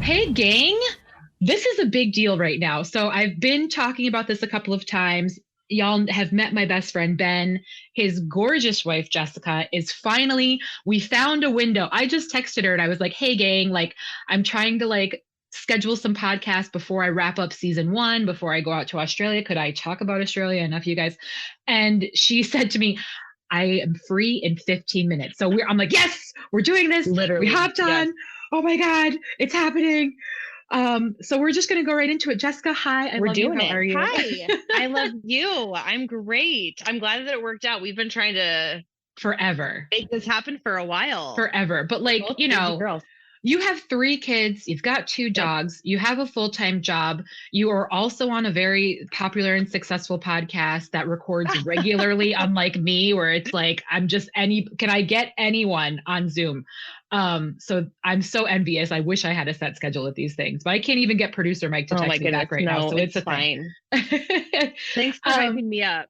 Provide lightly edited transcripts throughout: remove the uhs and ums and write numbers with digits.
Hey, gang. This is a big deal right now. So I've been talking about this a couple of times. Y'all have met my best friend, Ben. His gorgeous wife, Jessica, is finally, we found a window. I just texted her and I was like, hey, gang, like, I'm trying to schedule some podcasts before I wrap up season one, before I go out to Australia. Could I talk about Australia enough, you guys? And she said to me, I am free in 15 minutes. So I'm like, yes, we're doing this. We Literally, hopped yes. on. Oh my God, it's happening. So we're just gonna go right into it. Jessica, hi, I We're love you. doing How it. are you? Hi, I love you. I'm great. I'm glad that it worked out. We've been trying to Forever. make this happen for a while. Forever. But We're both busy girls. you have three kids, you've got two Yep. dogs, you have a full-time job, you are also on a very popular and successful podcast that records regularly, unlike me, where it's like can I get anyone on Zoom? So I'm so envious. I wish I had a set schedule with these things, but I can't even get producer Mike to Oh my text me goodness. back right now. No, So it's it's a thing. fine. Thanks for um, hyping me up.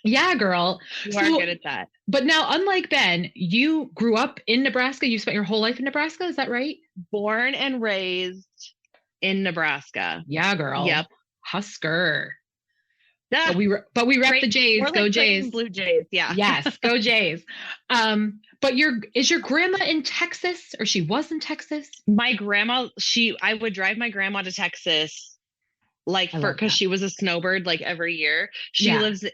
yeah, girl. You are So good at that. but now, unlike Ben, you grew up in Nebraska. You spent your whole life in Nebraska. Is that right? Born and raised in Nebraska. Yeah, girl. Yep. Husker. Ah, But we rep great. the Jays. More Go like Jays. Blue Jays. Yeah. Yes, go Jays. But is your grandma in Texas, or she was in Texas? My grandma, I would drive my grandma to Texas because she was a snowbird like every year. She Yeah. lives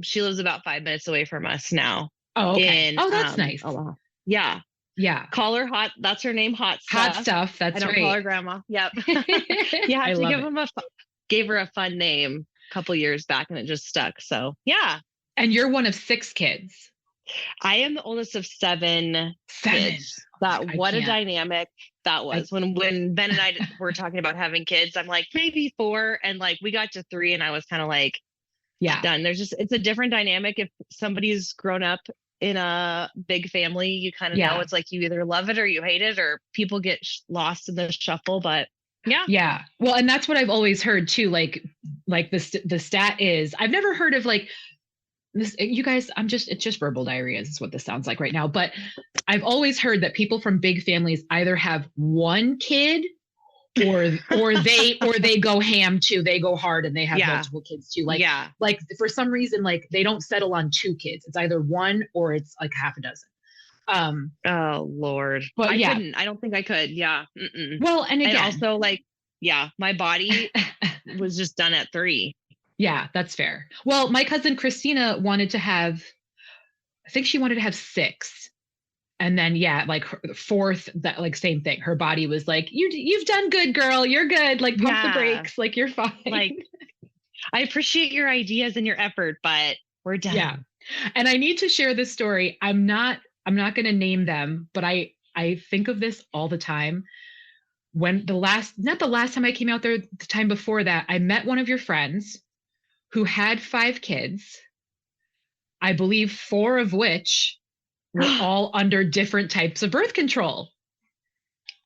she lives about 5 minutes away from us now. Oh, okay. In That's nice. Omaha. Yeah. Yeah. Call her Hot. That's her name, Hot Stuff. Hot Stuff. That's I don't right. call her grandma. Yep. You have to gave her a fun name a couple years back and it just stuck. So yeah. And you're one of six kids. I am the oldest of seven kids. What a dynamic that was. When Ben and I were talking about having kids, I'm like, maybe four. And we got to three and I was kind of like, yeah, done. It's a different dynamic. If somebody's grown up in a big family, you kind of know it's like you either love it or you hate it, or people get lost in the shuffle. But yeah. Yeah. Well, and that's what I've always heard too. The stat is, I've never heard of this, you guys, it's just verbal diarrhea is what this sounds like right now. But I've always heard that people from big families either have one kid or they go ham too. They go hard and they have multiple kids too. For some reason, they don't settle on two kids. It's either one or it's like half a dozen. Oh Lord. But I don't think I could. Yeah. Mm-mm. Well, and again, also my body was just done at 3. Yeah, that's fair. Well, my cousin Christina wanted to have 6. And then, fourth, that same thing. Her body was like, you've done good, girl. You're good. Pump the brakes. You're fine. I appreciate your ideas and your effort, but we're done. Yeah. And I need to share this story. I'm not going to name them, but I think of this all the time. When not the last time I came out there, the time before that, I met one of your friends who had 5 kids, I believe 4 of which were all under different types of birth control.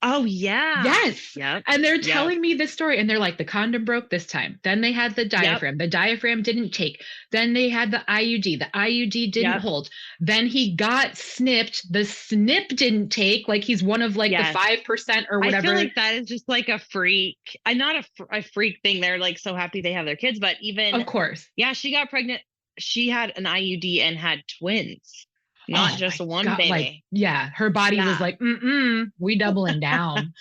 Oh, yeah. Yes. Yep. And they're telling me this story, and they're like, the condom broke this time. Then they had the diaphragm. Yep. The diaphragm didn't take. Then they had the IUD. The IUD didn't hold. Then he got snipped. The snip didn't take. He's one of the 5% or whatever. I feel like that is just a freak. I'm not a freak thing. They're so happy they have their kids, but even. Of course. Yeah, she got pregnant. She had an IUD and had twins. Not just one baby. Her body was like, we doubling down.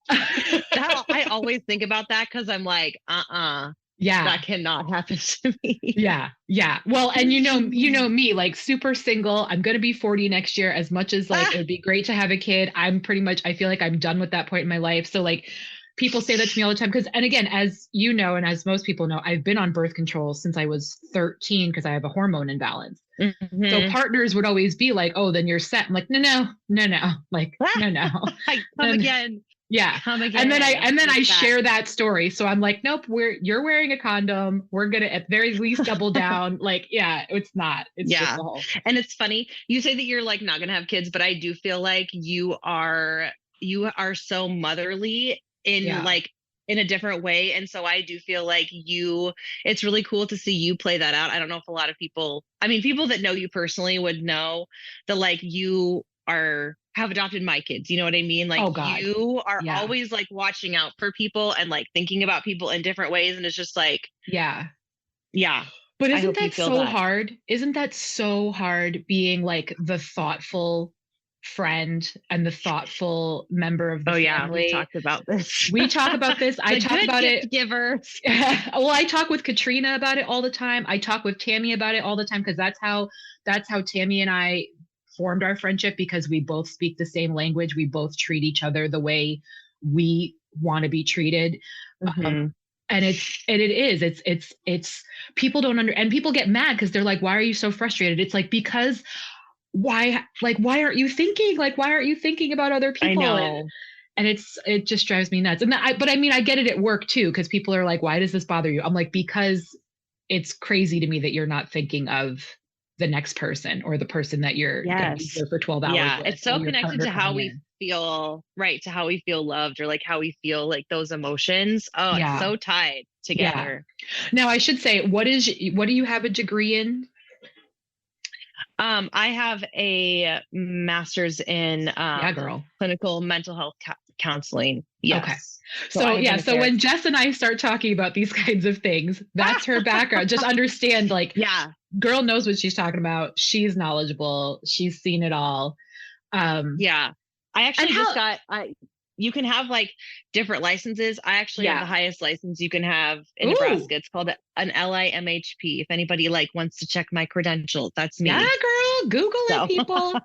I always think about that because I'm like, yeah, that cannot happen to me. Yeah. Well, and you know me, super single. I'm gonna be 40 next year. As much as it would be great to have a kid, I feel like I'm done with that point in my life. So people say that to me all the time and again, as you know, and as most people know, I've been on birth control since I was 13 because I have a hormone imbalance. Mm-hmm. So partners would always be like, oh, then you're set. I'm like, no. No. Come again. Yeah. Come again. And then I share that story. So I'm like, nope, you're wearing a condom. We're going to at very least double down. It's not. It's just a whole. And it's funny. You say that you're not going to have kids, but I do feel like you are so motherly in in a different way. And so I do feel like it's really cool to see you play that out. I don't know if a lot of people that know you personally would know that you are have adopted my kids. You know what I mean? Like, Oh God. you are Yeah. always like watching out for people and like thinking about people in different ways. And it's just like, Yeah. yeah. But I isn't hope you that feel so that. hard? Isn't that so hard being like the thoughtful friend and the thoughtful member of the Oh yeah, we've family? talked about this. We talk about this. I The talk good about gift it. giver. Well, I talk with Katrina about it all the time. I talk with Tammy about it all the time because that's how Tammy and I formed our friendship, because we both speak the same language. We both treat each other the way we want to be treated. Um, Mm-hmm. and it's people don't and people get mad because they're like, why are you so frustrated? It's like, because why aren't you thinking? Like, why aren't you thinking about other I people? know. And it just drives me nuts. And but I mean, I get it at work too, because people are like, why does this bother you? I'm like, because it's crazy to me that you're not thinking of the next person, or the person that you're going to be Yes. here for 12 hours Yeah. with, It's or so your connected partner to how coming we in. feel, right? To how we feel loved, or like how we feel like those emotions. Oh, it's Yeah. so tied Yeah. together. Now I should say, what do you have a degree in? I have a master's in Yeah, girl. clinical mental health counseling. Okay. Yes. So So I have yeah, been a so when therapist. Jess and I start talking about these kinds of things, that's her background. Just understand, like, Yeah. girl knows what she's talking about. She's knowledgeable. She's seen it all. Yeah. I And actually just how, got you can have like different licenses. I actually have the yeah. highest license you can have in Ooh, Nebraska. It's called an LIMHP. If anybody like wants to check my credentials, that's yeah, me. girl. Google it, So people.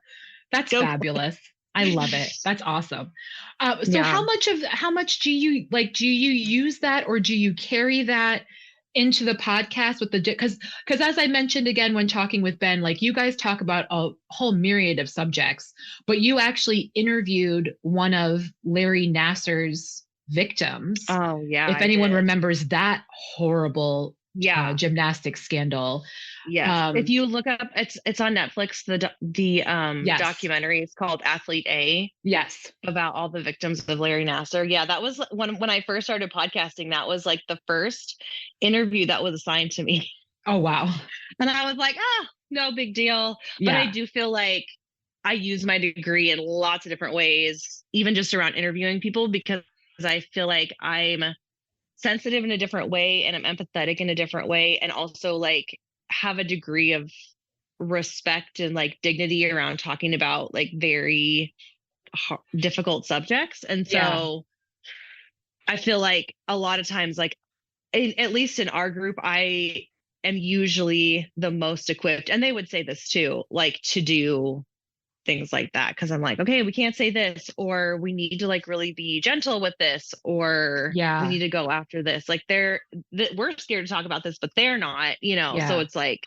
That's go. fabulous. I love it. That's awesome. So Yeah. how much do you like, do you use that, or do you carry that into the podcast with because as I mentioned again when talking with Ben, like, you guys talk about a whole myriad of subjects, but you actually interviewed one of Larry Nassar's victims. Oh yeah, If I anyone did. remembers that horrible Yeah. gymnastics scandal. Yes. If Um, you look up, it's on Netflix. The yes, documentary is called Athlete A, yes. about all the victims of Larry Nassar. Yeah, that was when I first started podcasting. That was like the first interview that was assigned to me, Oh, wow. and I was like, no big deal. But I Yeah. do feel like I use my degree in lots of different ways, even just around interviewing people, because I feel like I'm sensitive in a different way and I'm empathetic in a different way, and also like have a degree of respect and like dignity around talking about like very difficult subjects. And Yeah. so I feel like a lot of times, like at least in our group, I am usually the most equipped, and they would say this too, like to do things like that, because I'm like, okay, we can't say this, or we need to like really be gentle with this, or we Yeah. need to go after this. Like we're scared to talk about this, but they're not, so Yeah. it's like,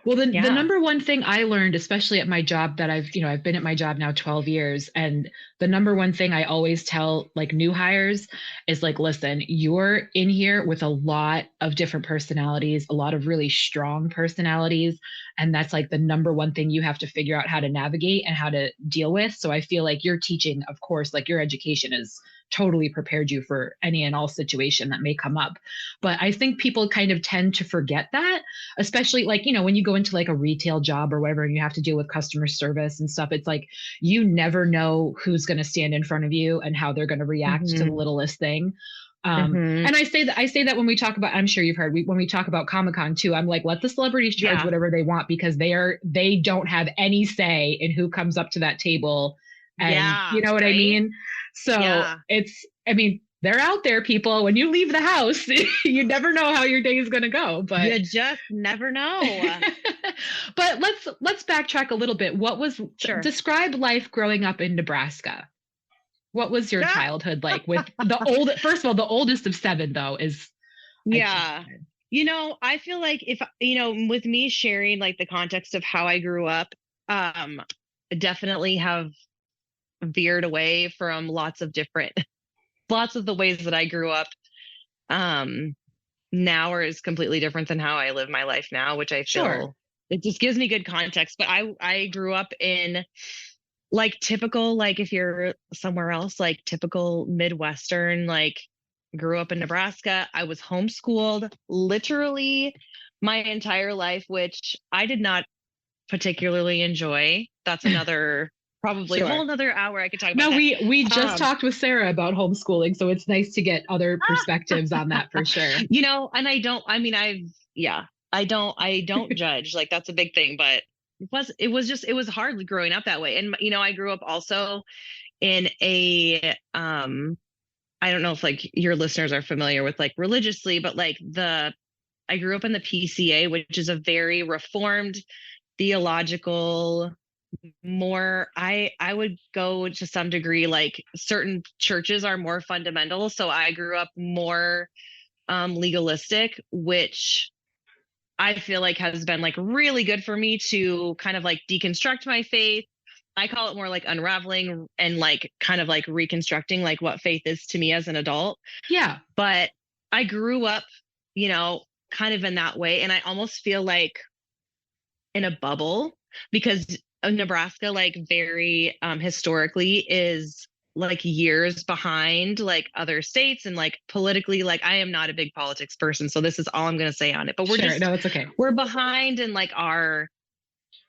Well, the yeah. number one thing I learned, especially at my job that I've been at my job now 12 years. And the number one thing I always tell like new hires is like, listen, you're in here with a lot of different personalities, a lot of really strong personalities. And that's like the number one thing you have to figure out how to navigate and how to deal with. So I feel like your teaching, of course, like your education is totally prepared you for any and all situation that may come up. But I think people kind of tend to forget that, especially like, when you go into like a retail job or whatever, and you have to deal with customer service and stuff. It's like, you never know who's going to stand in front of you and how they're going to react to the Hmm. littlest thing. Hmm. And I say that when we talk about, I'm sure you've heard, when we talk about Comic-Con too, I'm like, let the celebrities charge Yeah. whatever they want, because they don't have any say in who comes up to that table. And Yeah. you know what I Right. mean? So Yeah. I mean, they're out there, people. When you leave the house, you never know how your day is going to go. But You just never know. but let's backtrack a little bit. Sure. Describe life growing up in Nebraska. What was your childhood like with first of all, the oldest of seven though is a Yeah. kid. I feel like if, with me sharing like the context of how I grew up, definitely have veered away from lots of the ways that I grew up. Now is completely different than how I live my life now, which I Sure. feel it just gives me good context. But I grew up in like typical, like if you're somewhere else, like typical Midwestern, like grew up in Nebraska. I was homeschooled literally my entire life, which I did not particularly enjoy. That's another probably a whole nother hour I could talk about No, that. we just talked with Sarah about homeschooling, so it's nice to get other perspectives on that for sure. You know, and I don't judge. Like that's a big thing, but it was hard growing up that way. And you know, I grew up also in a I don't know if like your listeners are familiar with like religiously, but like I grew up in the PCA, which is a very reformed theological, more I would go to some degree like certain churches are more fundamental. So I grew up more legalistic, which I feel like has been like really good for me to kind of like deconstruct my faith. I call it more like unraveling and like kind of like reconstructing like what faith is to me as an adult. Yeah. But I grew up, you know, kind of in that way. And I almost feel like in a bubble because Nebraska, like very historically, is like years behind like other states and like politically, like I am not a big politics person. So this is all I'm going to say on it. But no, it's okay. We're behind in like our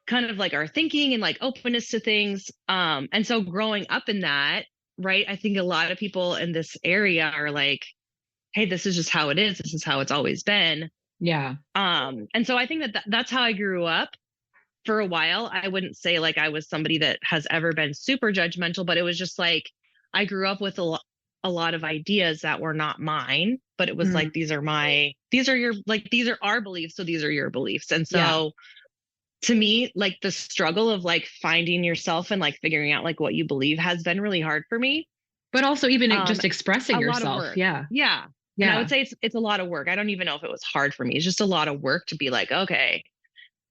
kind of like our thinking and like openness to things. And so growing up in that, right, I think a lot of people in this area are like, hey, this is just how it is. This is how it's always been. Yeah. And so I think that's how I grew up. For a while, I wouldn't say like I was somebody that has ever been super judgmental, but it was just like I grew up with a lot of ideas that were not mine, but it was like these are our beliefs, so these are your beliefs. And so to me, like the struggle of like finding yourself and like figuring out like what you believe has been really hard for me. But also even just expressing yourself. Yeah. Yeah. And I would say it's a lot of work. I don't even know if it was hard for me. It's just a lot of work to be like, okay,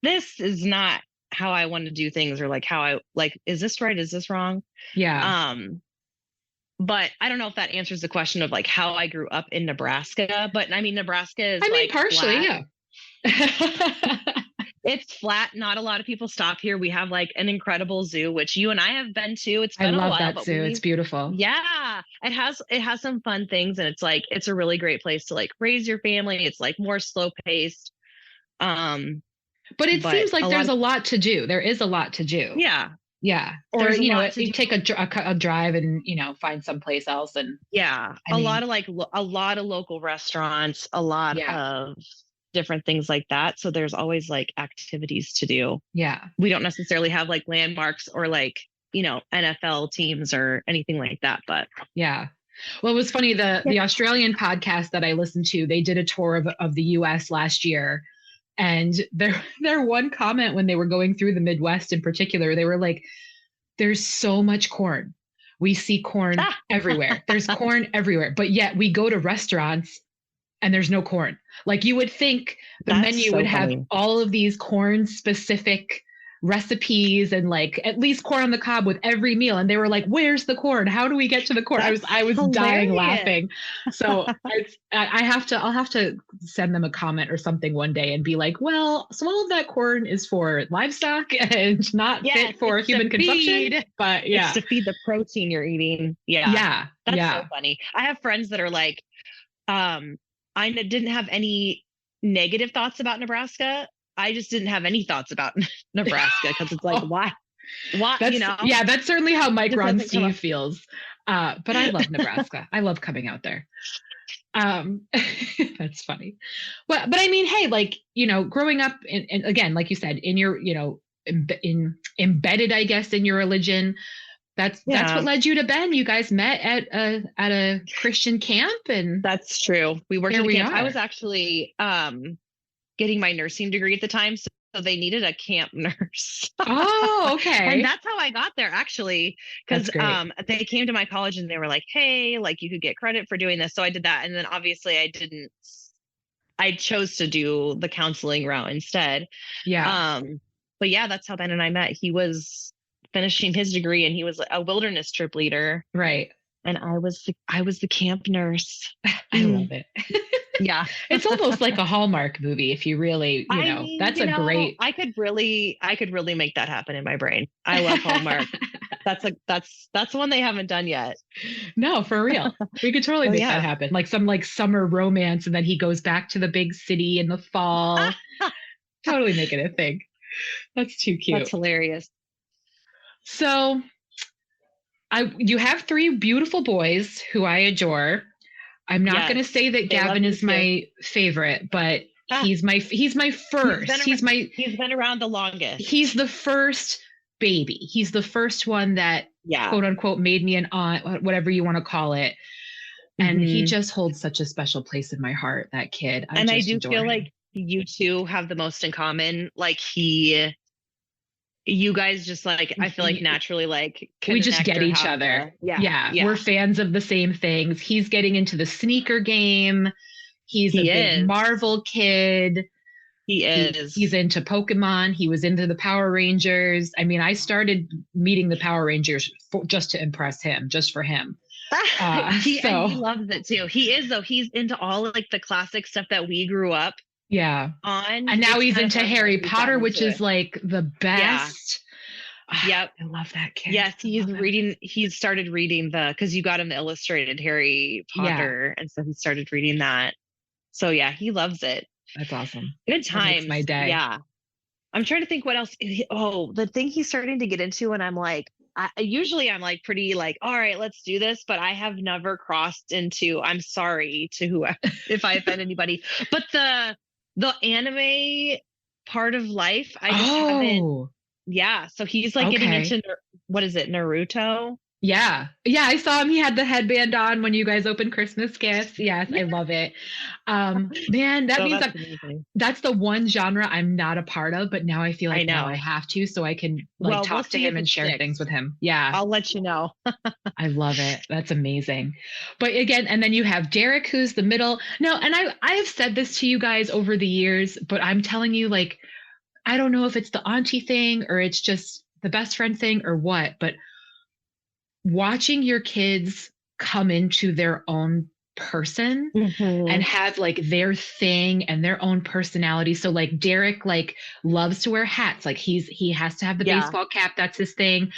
this is not how I want to do things or like how I like, is this right? Is this wrong? Yeah. But I don't know if that answers the question of like how I grew up in Nebraska, but I mean, Nebraska is like partially, flat. Yeah. It's flat. Not a lot of people stop here. We have like an incredible zoo, which you and I have been to. It's been a while. I love that zoo. It's beautiful. Yeah. It has some fun things. And it's a really great place to like raise your family. It's like more slow paced. But it seems like there's a lot to do. There is a lot to do. Yeah. Yeah. Or, you know, you take a drive and, you know, find someplace else. And yeah, a lot of local restaurants, a lot of different things like that. So there's always like activities to do. Yeah. We don't necessarily have like landmarks or like, you know, NFL teams or anything like that. But yeah. Well, it was funny. The Australian podcast that I listened to, they did a tour of the US last year. And their one comment when they were going through the Midwest in particular, they were like, there's so much corn. We see corn everywhere. There's corn everywhere. But yet we go to restaurants and there's no corn. Like you would think the menu would have all of these corn specific recipes and like at least corn on the cob with every meal. And they were like, where's the corn? How do we get to the corn? I was dying laughing. So I'll have to send them a comment or something one day and be like, well, so all of that corn is for livestock and not fit for human consumption. But it's to feed the protein you're eating. Yeah. Yeah. That's so funny. I have friends that are like, I didn't have any negative thoughts about Nebraska. I just didn't have any thoughts about Nebraska because it's like, why, you know? Yeah, that's certainly how Mike Ron Steve feels. But I love Nebraska. I love coming out there. That's funny. But I mean, hey, like, you know, growing up and again, like you said, in your, you know, embedded, I guess, in your religion, that's what led you to Ben. You guys met at a Christian camp, and that's true. We worked at a camp. I was actually getting my nursing degree at the time, so they needed a camp nurse. Oh, okay. And that's how I got there, actually, because they came to my college and they were like, hey, like you could get credit for doing this. So I did that. And then obviously I chose to do the counseling route instead. Yeah. But yeah, that's how Ben and I met. He was finishing his degree and he was a wilderness trip leader. Right. And I was the camp nurse. I love it. Yeah. It's almost like a Hallmark movie if you really, you know, that's a great. I could really make that happen in my brain. I love Hallmark. That's one they haven't done yet. No, for real. We could totally make that happen. Like some like summer romance and then he goes back to the big city in the fall. Totally make it a thing. That's too cute. That's hilarious. So you have three beautiful boys who I adore. I'm not going to say that Gavin is my favorite, but he's my first. He's been around the longest. He's the first baby. He's the first one that quote unquote made me an aunt, whatever you want to call it. And he just holds such a special place in my heart, that kid. I do feel like you two have the most in common. Like you guys just like, I feel like naturally like we just get each other. Yeah. We're fans of the same things. He's getting into the sneaker game. He's a big Marvel kid. He's into Pokemon. He was into the Power Rangers. I mean, I started meeting the Power Rangers just to impress him, just for him. He loves it too. He is, though. He's into all like the classic stuff that we grew up on. And now he's into Harry Potter, which is like the best. Yep. I love that kid. Yes, he's started reading because you got him the illustrated Harry Potter. And so he started reading that. So yeah, he loves it. That's awesome. Good times. My day. Yeah. I'm trying to think what else. The thing he's starting to get into, and I'm like, usually I'm like pretty like, all right, let's do this. But I have never crossed into, I'm sorry to whoever, if I offend anybody. But the anime part of life, I just haven't. Yeah. So he's like getting into, what is it, Naruto? Yeah. I saw him. He had the headband on when you guys opened Christmas gifts. Yes, I love it. Man, that means that's the one genre I'm not a part of, but now I feel like now I have to, so I can talk to him and share things with him. Yeah. I'll let you know. I love it. That's amazing. But again, and then you have Derek, who's the middle. No, and I have said this to you guys over the years, but I'm telling you, like, I don't know if it's the auntie thing or it's just the best friend thing or what, but watching your kids come into their own person and have like their thing and their own personality. So like Derek like loves to wear hats. Like he has to have the baseball cap. That's his thing.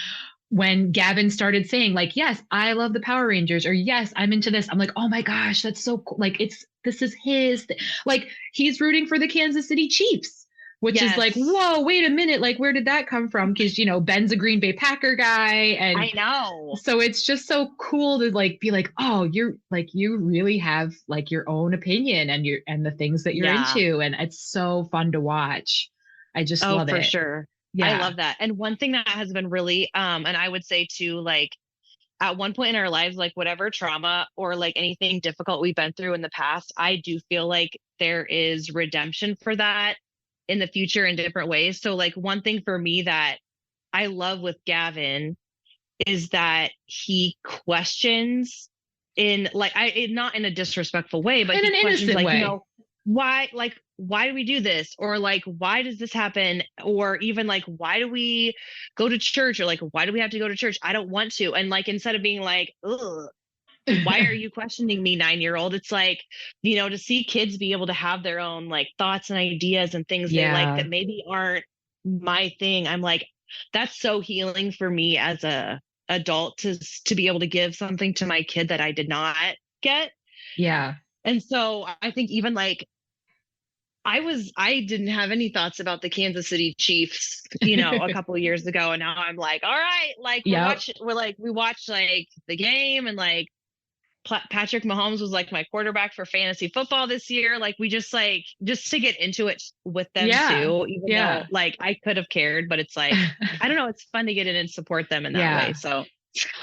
When Gavin started saying like, yes, I love the Power Rangers, or yes, I'm into this, I'm like, oh my gosh, that's so cool. Like this is his like he's rooting for the Kansas City Chiefs. Which is like, whoa, wait a minute. Like, where did that come from? Because, Ben's a Green Bay Packer guy. And I know. So it's just so cool to like, be like, oh, you're like, you really have like your own opinion and the things that you're into. And it's so fun to watch. I just love it. For sure. Yeah. I love that. And one thing that has been really, and I would say too, like at one point in our lives, like whatever trauma or like anything difficult we've been through in the past, I do feel like there is redemption for that in the future in different ways. So like one thing for me that I love with Gavin is that he questions in like, not in a disrespectful way, but in an innocent like, way. Why do we do this? Or like, why does this happen? Or even like, why do we go to church? Or like, why do we have to go to church? I don't want to. And like, instead of being like, ugh, why are you questioning me, 9-year-old? It's like, to see kids be able to have their own like thoughts and ideas and things they like that maybe aren't my thing. I'm like, that's so healing for me as a adult to be able to give something to my kid that I did not get. Yeah. And so I think even like I didn't have any thoughts about the Kansas City Chiefs, a couple of years ago. And now I'm like, all right, like we watched like the game and like Patrick Mahomes was like my quarterback for fantasy football this year. Like we just to get into it with them too, even though like I could have cared, but it's like, I don't know. It's fun to get in and support them in that way. So.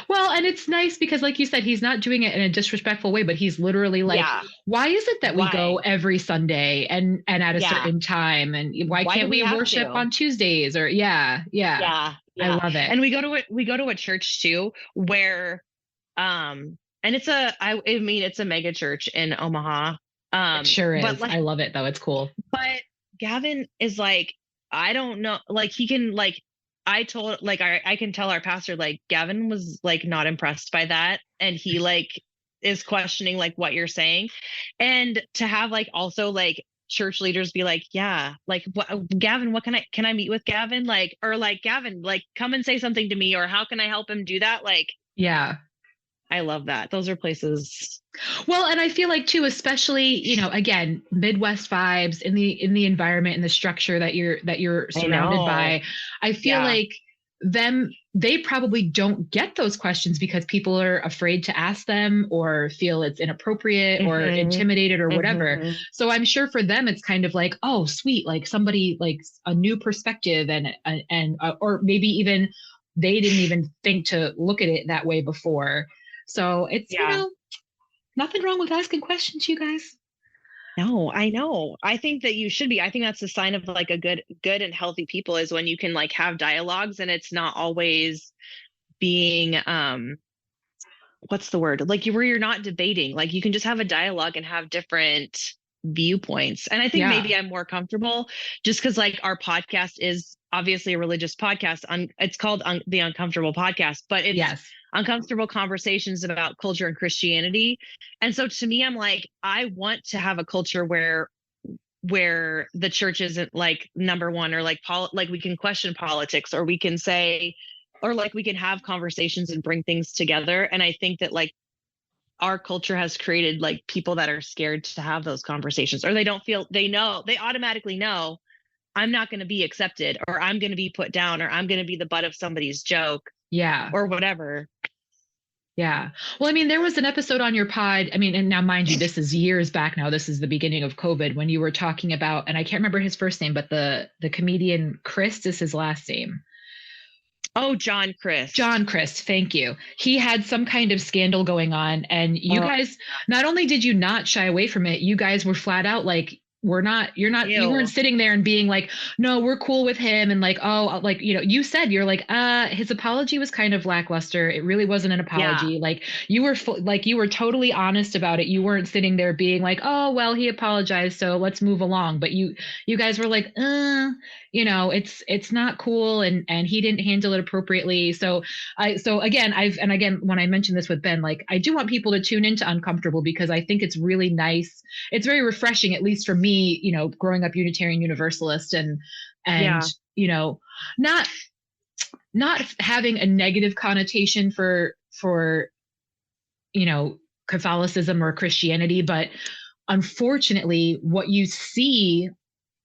Well, and it's nice because like you said, he's not doing it in a disrespectful way, but he's literally like, why is it that we go every Sunday and at a certain time? And why can't we worship on Tuesdays or I love it. And we go to a church too, where, and it's a mega church in Omaha. It sure is. But like, I love it though. It's cool. But Gavin is like, I don't know, like he can like, I can tell our pastor, like Gavin was like not impressed by that. And he like is questioning like what you're saying. And to have like also like church leaders be like, yeah, like Gavin, what can I meet with Gavin? Like, or like Gavin, like come and say something to me, or how can I help him do that? Like, I love that. Those are places. Well, and I feel like too, especially, again, Midwest vibes in the environment and the structure that you're surrounded by. I feel like them they probably don't get those questions because people are afraid to ask them or feel it's inappropriate or Mm-hmm. intimidated or whatever. Mm-hmm. So I'm sure for them, it's kind of like, oh, sweet, like somebody like a new perspective and or maybe even they didn't even think to look at it that way before. So it's, Yeah. nothing wrong with asking questions, you guys. No, I know. I think that you should be. I think that's the sign of like a good and healthy people is when you can like have dialogues and it's not always being what's the word? Like where you're not debating. Like you can just have a dialogue and have different viewpoints. And I think Yeah. maybe I'm more comfortable just because like our podcast is obviously a religious podcast. It's called the Uncomfortable Podcast, but it's Yes. uncomfortable conversations about culture and Christianity. And so to me, I'm like, I want to have a culture where the church isn't like number one or like like we can question politics or we can say or like we can have conversations and bring things together. And I think that like our culture has created like people that are scared to have those conversations or they don't feel they automatically know I'm not going to be accepted or I'm going to be put down or I'm going to be the butt of somebody's joke Yeah. or whatever. Yeah. Well, I mean, there was an episode on your pod. I mean, and now mind you, this is years back now. This is the beginning of COVID when you were talking about, and I can't remember his first name, but the comedian Chris is his last name. Oh, John Chris. John Chris, thank you. He had some kind of scandal going on, and you guys, not only did you not shy away from it, you guys were flat out like, you weren't Ew. sitting there and being like, no, we're cool with him. And like, oh, like, you said, you're like, his apology was kind of lackluster. It really wasn't an apology. Yeah. Like you were totally honest about it. You weren't sitting there being like, oh, well, he apologized, so let's move along. But you guys were like, it's not cool. And he didn't handle it appropriately. So again, when I mentioned this with Ben, like I do want people to tune into Uncomfortable because I think it's really nice. It's very refreshing, at least for me, growing up Unitarian Universalist and Yeah. not having a negative connotation for Catholicism or Christianity, but unfortunately, what you see,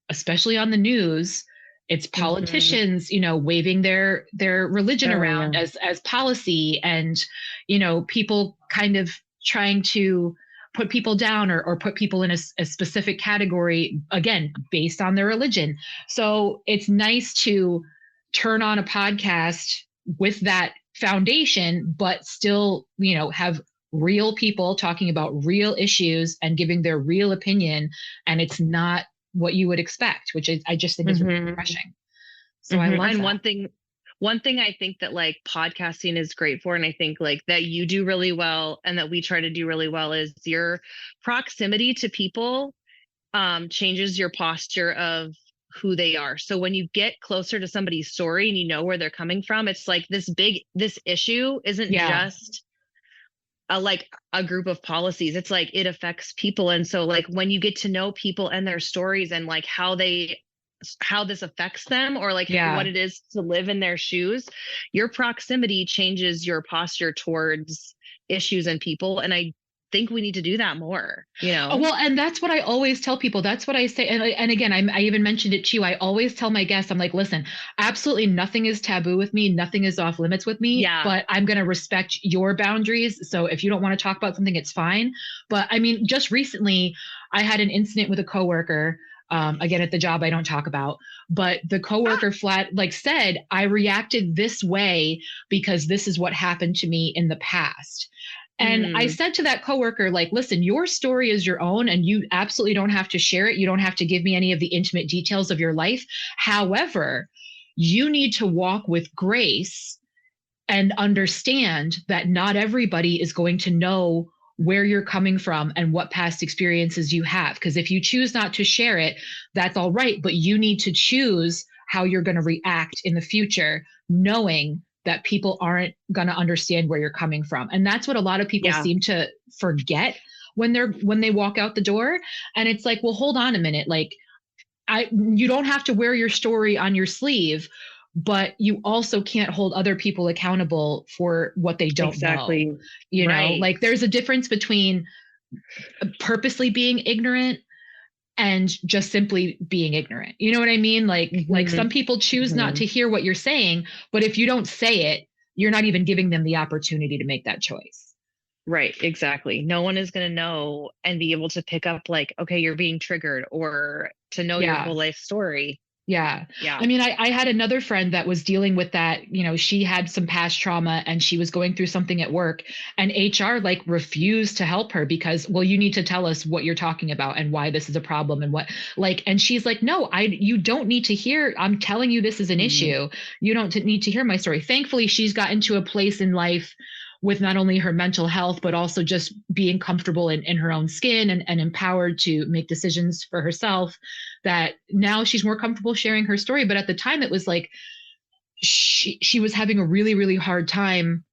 especially on the news, it's politicians, waving their religion around as policy, and people kind of trying to put people down or put people in a specific category, again, based on their religion. So it's nice to turn on a podcast with that foundation, but still, have real people talking about real issues and giving their real opinion. And it's not what you would expect, which I just think is really refreshing. So I love and that. One thing I think that like podcasting is great for, and I think like that you do really well and that we try to do really well, is your proximity to people changes your posture of who they are. So when you get closer to somebody's story and you know where they're coming from, it's like this issue isn't just a group of policies. It's like it affects people. And so like when you get to know people and their stories and like how this affects them or like what it is to live in their shoes, your proximity changes your posture towards issues and people. And I think we need to do that more, Well, and that's what I always tell people. That's what I say. And again, I even mentioned it to you. I always tell my guests, I'm like, listen, absolutely nothing is taboo with me. Nothing is off limits with me, but I'm going to respect your boundaries. So if you don't want to talk about something, it's fine. But I mean, just recently I had an incident with a coworker. Again, at the job I don't talk about, but the coworker said, I reacted this way because this is what happened to me in the past. And I said to that coworker, like, listen, your story is your own and you absolutely don't have to share it. You don't have to give me any of the intimate details of your life. However, you need to walk with grace and understand that not everybody is going to know where you're coming from and what past experiences you have. Because if you choose not to share it, that's all right. But you need to choose how you're going to react in the future, knowing that people aren't going to understand where you're coming from. And that's what a lot of people seem to forget when they walk out the door. And it's like, well, hold on a minute. Like you don't have to wear your story on your sleeve, but you also can't hold other people accountable for what they don't know. Like there's a difference between purposely being ignorant and just simply being ignorant. You know what I mean? Like some people choose not to hear what you're saying, but if you don't say it, you're not even giving them the opportunity to make that choice. Right, exactly. No one is going to know and be able to pick up like, okay, you're being triggered, or to know your whole life story. Yeah. Yeah. I mean, I had another friend that was dealing with that. She had some past trauma and she was going through something at work, and HR like refused to help her because, well, you need to tell us what you're talking about and why this is a problem and what, like, and she's like, no, you don't need to hear. I'm telling you, this is an issue. You don't need to hear my story. Thankfully, she's gotten to a place in life with not only her mental health, but also just being comfortable in her own skin and empowered to make decisions for herself, that now she's more comfortable sharing her story. But at the time it was like, she was having a really, really hard time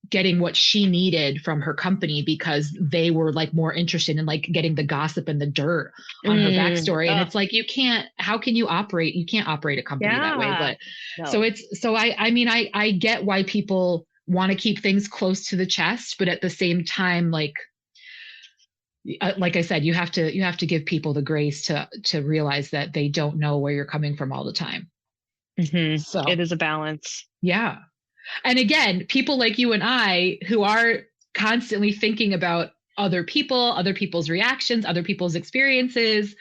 getting what she needed from her company because they were like more interested in like getting the gossip and the dirt on her backstory. And it's like, how can you operate? You can't operate a company that way. But I get why people want to keep things close to the chest, but at the same time, like I said, you have to give people the grace to realize that they don't know where you're coming from all the time. So it is a balance. Yeah. And again, people like you and I who are constantly thinking about other people's reactions, other people's experiences,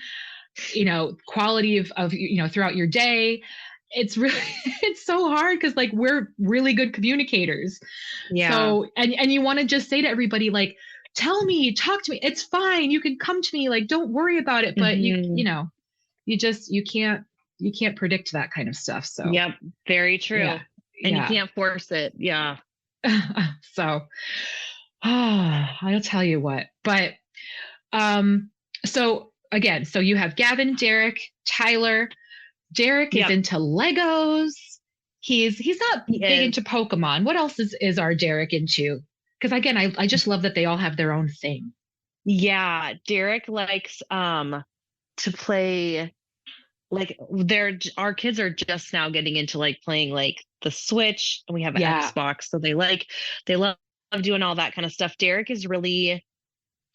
quality of throughout your day. It's so hard because like we're really good communicators. Yeah. So, and you want to just say to everybody, like, tell me, talk to me. It's fine. You can come to me. Like, don't worry about it. But you can't predict that kind of stuff. So, yep. Very true. And you can't force it. Yeah. So, I'll tell you what, but, so again, so you have Gavin, Derek, Tyler. Derek is into Legos. He's not big into Pokemon. What else is our Derek into? Because again, I just love that they all have their own thing. Yeah. Derek likes, to play, like our kids are just now getting into like playing like the Switch, and we have an Xbox. So they love doing all that kind of stuff. Derek is really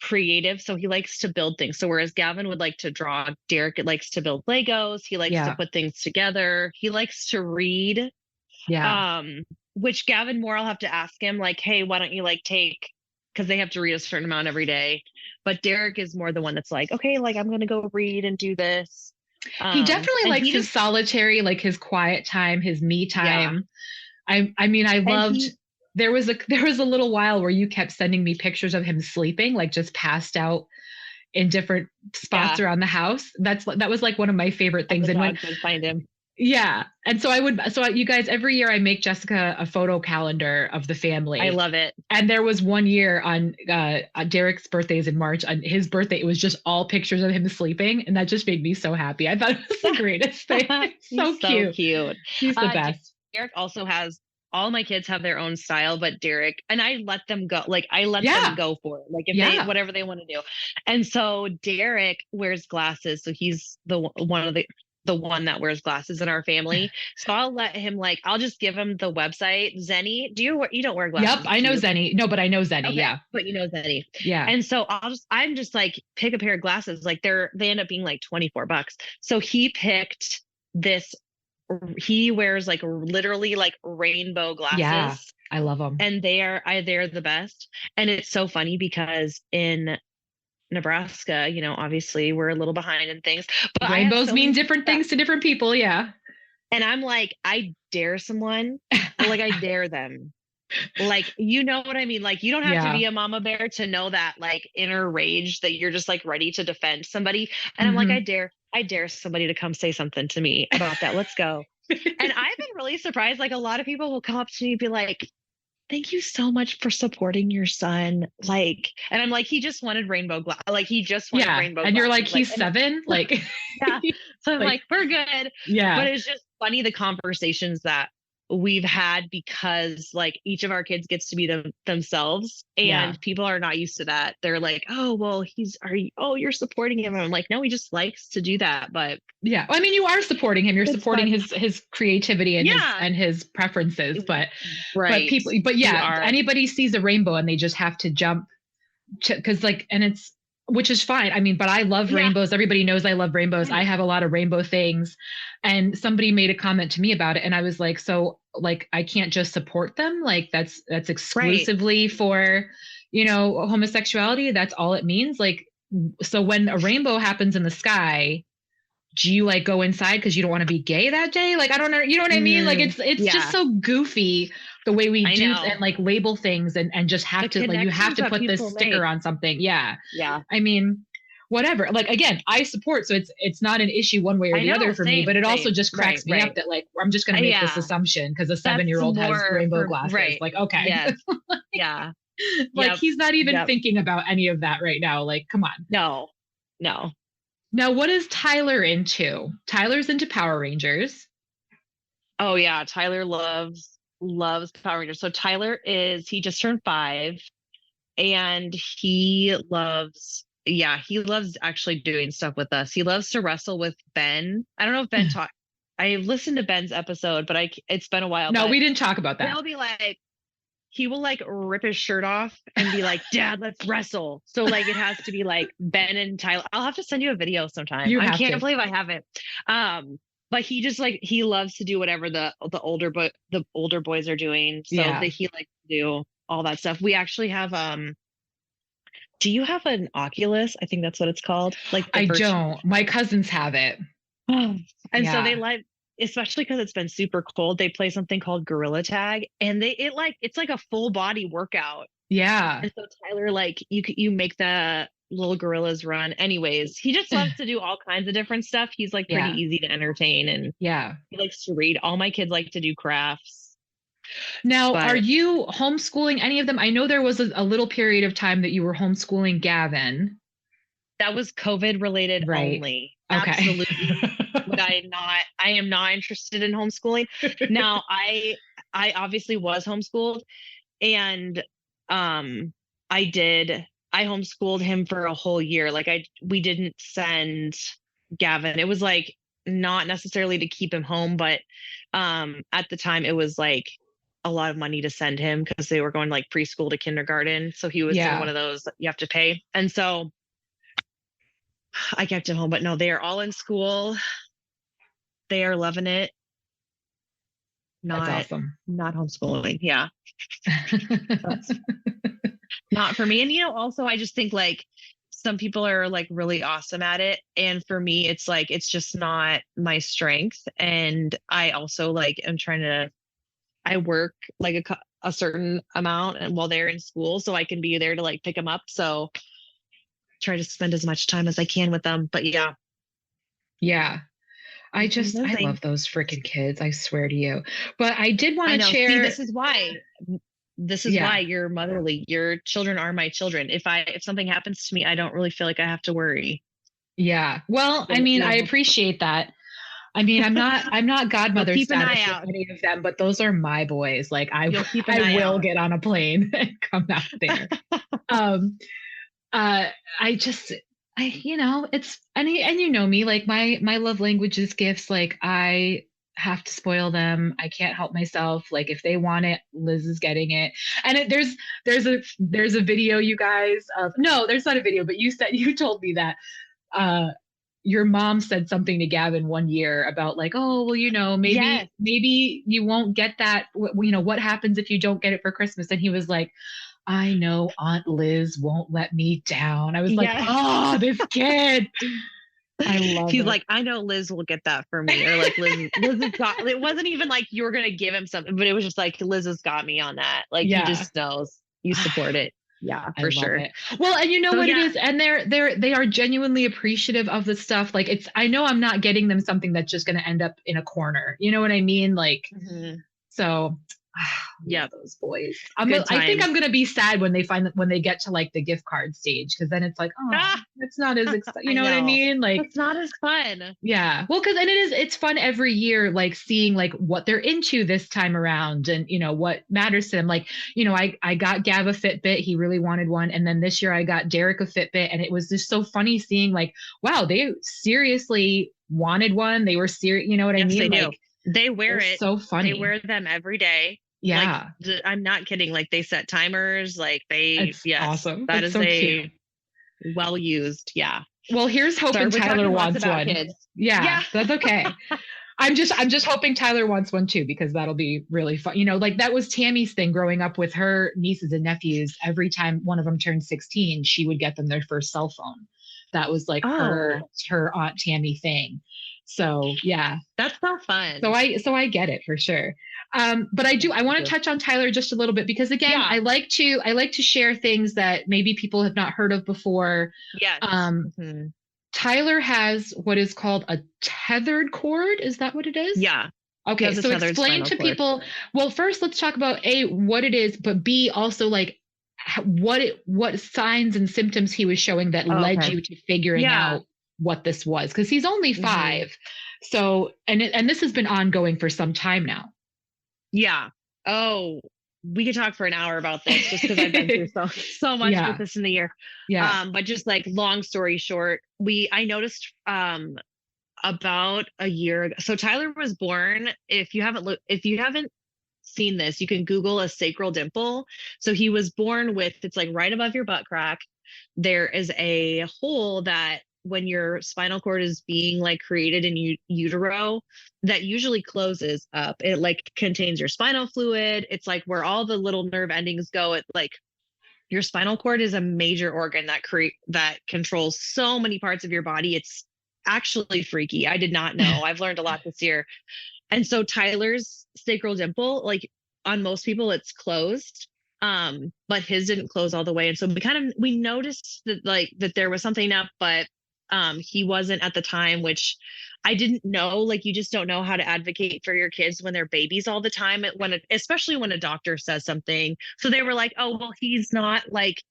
creative, so he likes to build things. So whereas Gavin would like to draw, Derek likes to build Legos. He likes to put things together. He likes to read. Yeah. Which Gavin more, I'll have to ask him like, hey, why don't you like take, because they have to read a certain amount every day. But Derek is more the one that's like, okay, like I'm going to go read and do this. He definitely likes his solitary, like his quiet time, his me time. Yeah. I loved, there was a little while where you kept sending me pictures of him sleeping, like just passed out in different spots around the house. That was like one of my favorite things. And when find him. Yeah. And so you guys, every year I make Jessica a photo calendar of the family. I love it. And there was one year on Derek's birthdays in March, on his birthday, it was just all pictures of him sleeping. And that just made me so happy. I thought it was the greatest thing. so cute. He's the best. Derek also has, all my kids have their own style, but Derek, and I let them go. Like I let them go for it. Like if they, whatever they want to do. And so Derek wears glasses. So he's the one that wears glasses in our family. So I'll let him, like, I'll just give him the website. Zenny. You don't wear glasses? Yep. I know Zenny. No, but I know Zenny. Okay, yeah. But you know Zenny. Yeah. And so I'm just like, pick a pair of glasses. Like they end up being like $24. So he picked this. He wears like literally like rainbow glasses. Yeah. I love them. And they're the best. And it's so funny because in Nebraska, obviously we're a little behind in things, but rainbows mean different things to different people. Yeah. And I'm like, I dare someone, like I dare them. Like, you know what I mean? Like, you don't have to be a mama bear to know that like inner rage that you're just like ready to defend somebody. And I'm like, I dare somebody to come say something to me about that. Let's go. And I've been really surprised. Like a lot of people will come up to me and be like, thank you so much for supporting your son. Like, and I'm like, he just wanted rainbow glass. Like he just wanted rainbow. And you're like, he's 7. Like, yeah. So I'm like, we're good. Yeah. But it's just funny, the conversations that we've had, because like each of our kids gets to be themselves, and people are not used to that. They're like, oh, well, you're supporting him. And I'm like, no, he just likes to do that. But yeah, I mean, you are supporting him. You're supporting his creativity and his preferences, but anybody sees a rainbow and they just have to jump because like, and it's which is fine. I mean, but I love rainbows. Everybody knows I love rainbows. I have a lot of rainbow things. And somebody made a comment to me about it. And I was like, so like, I can't just support them. Like that's exclusively for, homosexuality. That's all it means. Like, so when a rainbow happens in the sky, do you like go inside because you don't want to be gay that day? Like, I don't know. You know what I mean? Like, it's just so goofy the way we do and like label things and just have to like, you have to put this sticker on something. Yeah. Yeah. I mean, whatever. Like, again, I support, so it's not an issue one way or the other for me, but it also just cracks me up that like, I'm just going to make this assumption because a 7-year-old has rainbow glasses. Like, okay. Yes. Yeah. Like he's not even thinking about any of that right now. Like, come on. No. Now, what is Tyler into? Tyler's into Power Rangers. Oh yeah, Tyler loves Power Rangers. So Tyler he just turned 5, and he loves actually doing stuff with us. He loves to wrestle with Ben. I don't know if Ben talked. I listened to Ben's episode, but it's been a while. No, we didn't talk about that. He'll be like, he will like rip his shirt off and be like, Dad, let's wrestle. So like, it has to be like Ben and Tyler. I'll have to send you a video sometime. I can't believe I haven't. But he just like, he loves to do whatever the older boys are doing. So that he likes to do all that stuff. We actually have, do you have an Oculus? I think that's what it's called. Like I don't. My cousins have it. And so they like, especially because it's been super cold, they play something called Gorilla Tag, and it's like a full body workout. Yeah. And so Tyler, like you make the little gorillas run. Anyways, he just loves to do all kinds of different stuff. He's like pretty easy to entertain, and he likes to read. All my kids like to do crafts. Now, are you homeschooling any of them? I know there was a little period of time that you were homeschooling Gavin. That was COVID related only. Okay. Absolutely. But I am not interested in homeschooling. Now, I obviously was homeschooled, and I homeschooled him for a whole year. Like we didn't send Gavin. It was like not necessarily to keep him home, but at the time it was like a lot of money to send him because they were going like preschool to kindergarten. So he was in one of those that you have to pay. And so I kept him home, but no, they are all in school. They are loving it. That's awesome. Not homeschooling. Yeah. That's not for me. And, also I just think like some people are like really awesome at it. And for me, it's like, it's just not my strength. And I also like, I work like a certain amount and while they're in school, so I can be there to like pick them up. So try to spend as much time as I can with them. But yeah. I love those freaking kids. I swear to you. But I did want to share. See, this is why you're motherly. Your children are my children. If something happens to me, I don't really feel like I have to worry. Yeah. Well, I mean, I appreciate that. I mean, I'm not godmother status with any of them, but those are my boys. Like I will get on a plane and come out there. It's, and you know me, like my love language is gifts. Like I have to spoil them. I can't help myself. Like if they want it, Liz is getting it. And there's a video, you guys, no, there's not a video, but you told me that, your mom said something to Gavin one year about like, oh, well, maybe you won't get that. What happens if you don't get it for Christmas? And he was like, I know Aunt Liz won't let me down. I was like, oh, this kid. I love He's it. like, I know Liz will get that for me. Or like Liz has got, it wasn't even like you were going to give him something, but it was just like, Liz has got me on that. Like he just knows you support it. Yeah, for sure. It. Well, and you know what it is, and they are genuinely appreciative of the stuff. Like I know I'm not getting them something that's just going to end up in a corner. You know what I mean? Like, so those boys. I think I'm going to be sad when they get to like the gift card stage, because then it's like, oh, it's not as exciting. You know what I mean? Like it's not as fun. Yeah. Well, because it's fun every year, like seeing like what they're into this time around, and what matters to them. Like I got Gav a Fitbit. He really wanted one, and then this year I got Derek a Fitbit, and it was just so funny seeing like, wow, they seriously wanted one. They were serious. You know what I mean? They like, do. They wear it. So funny. They wear them every day. Yeah. Like, I'm not kidding. Like they set timers. Like they, awesome. That That's is so cute. well used. Yeah. Well, here's hoping Sorry, Tyler wants about one. Kids. Yeah, that's okay. I'm just hoping Tyler wants one too, because that'll be really fun. You know, like that was Tammy's thing growing up with her nieces and nephews. Every time one of them turned 16, she would get them their first cell phone. That was like her Aunt Tammy thing. So yeah. That's so fun. So I get it for sure. But I want to touch on Tyler just a little bit, because again, I like to share things that maybe people have not heard of before. Yes. Tyler has what is called a tethered cord. Is that what it is? Yeah. Okay, so explain to people. Well, first let's talk about A, what it is, but B, also like what signs and symptoms he was showing that led you to figuring out what this was, because he's only 5. So and this has been ongoing for some time now. Yeah. Oh, we could talk for an hour about this, just because I've been through so much with this in the year. Yeah. But just like long story short, I noticed about a year ago. So Tyler was born. If you haven't seen this, you can Google a sacral dimple. So he was born with, it's like right above your butt crack. There is a hole that when your spinal cord is being like created in utero, that usually closes up. It like contains your spinal fluid. It's like where all the little nerve endings go. It like your spinal cord is a major organ that controls so many parts of your body. It's actually freaky. I did not know. I've learned a lot this year. And so Tyler's sacral dimple, like on most people, it's closed. But his didn't close all the way. And so we noticed that there was something up, but he wasn't at the time, which I didn't know. Like, you just don't know how to advocate for your kids when they're babies all the time, especially when a doctor says something. So they were like, oh, well, he's not like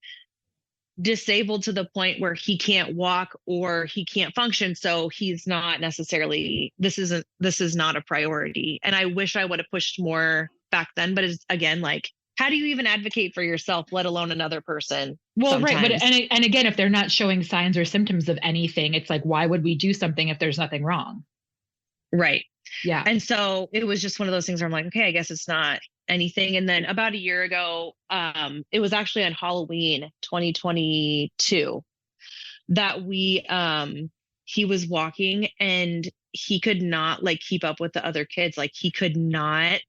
disabled to the point where he can't walk or he can't function. So he's not necessarily, this is not a priority. And I wish I would have pushed more back then, but it's again, like, how do you even advocate for yourself, let alone another person? Well, sometimes? Right. But and again, if they're not showing signs or symptoms of anything, it's like, why would we do something if there's nothing wrong? Right. Yeah. And so it was just one of those things where I'm like, okay, I guess it's not anything. And then about a year ago, it was actually on Halloween 2022 that he was walking and he could not like keep up with the other kids. Like he could not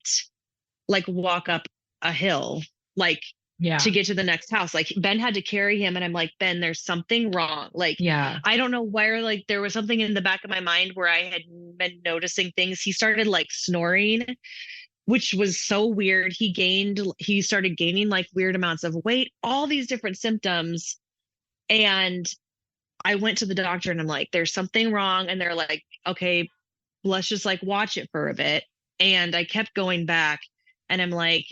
like walk up a hill, like to get to the next house. Like Ben had to carry him. And I'm like, Ben, there's something wrong. Like, I don't know where, like there was something in the back of my mind where I had been noticing things. He started like snoring, which was so weird. He started gaining like weird amounts of weight, all these different symptoms. And I went to the doctor and I'm like, there's something wrong. And they're like, okay, let's just like watch it for a bit. And I kept going back and I'm like,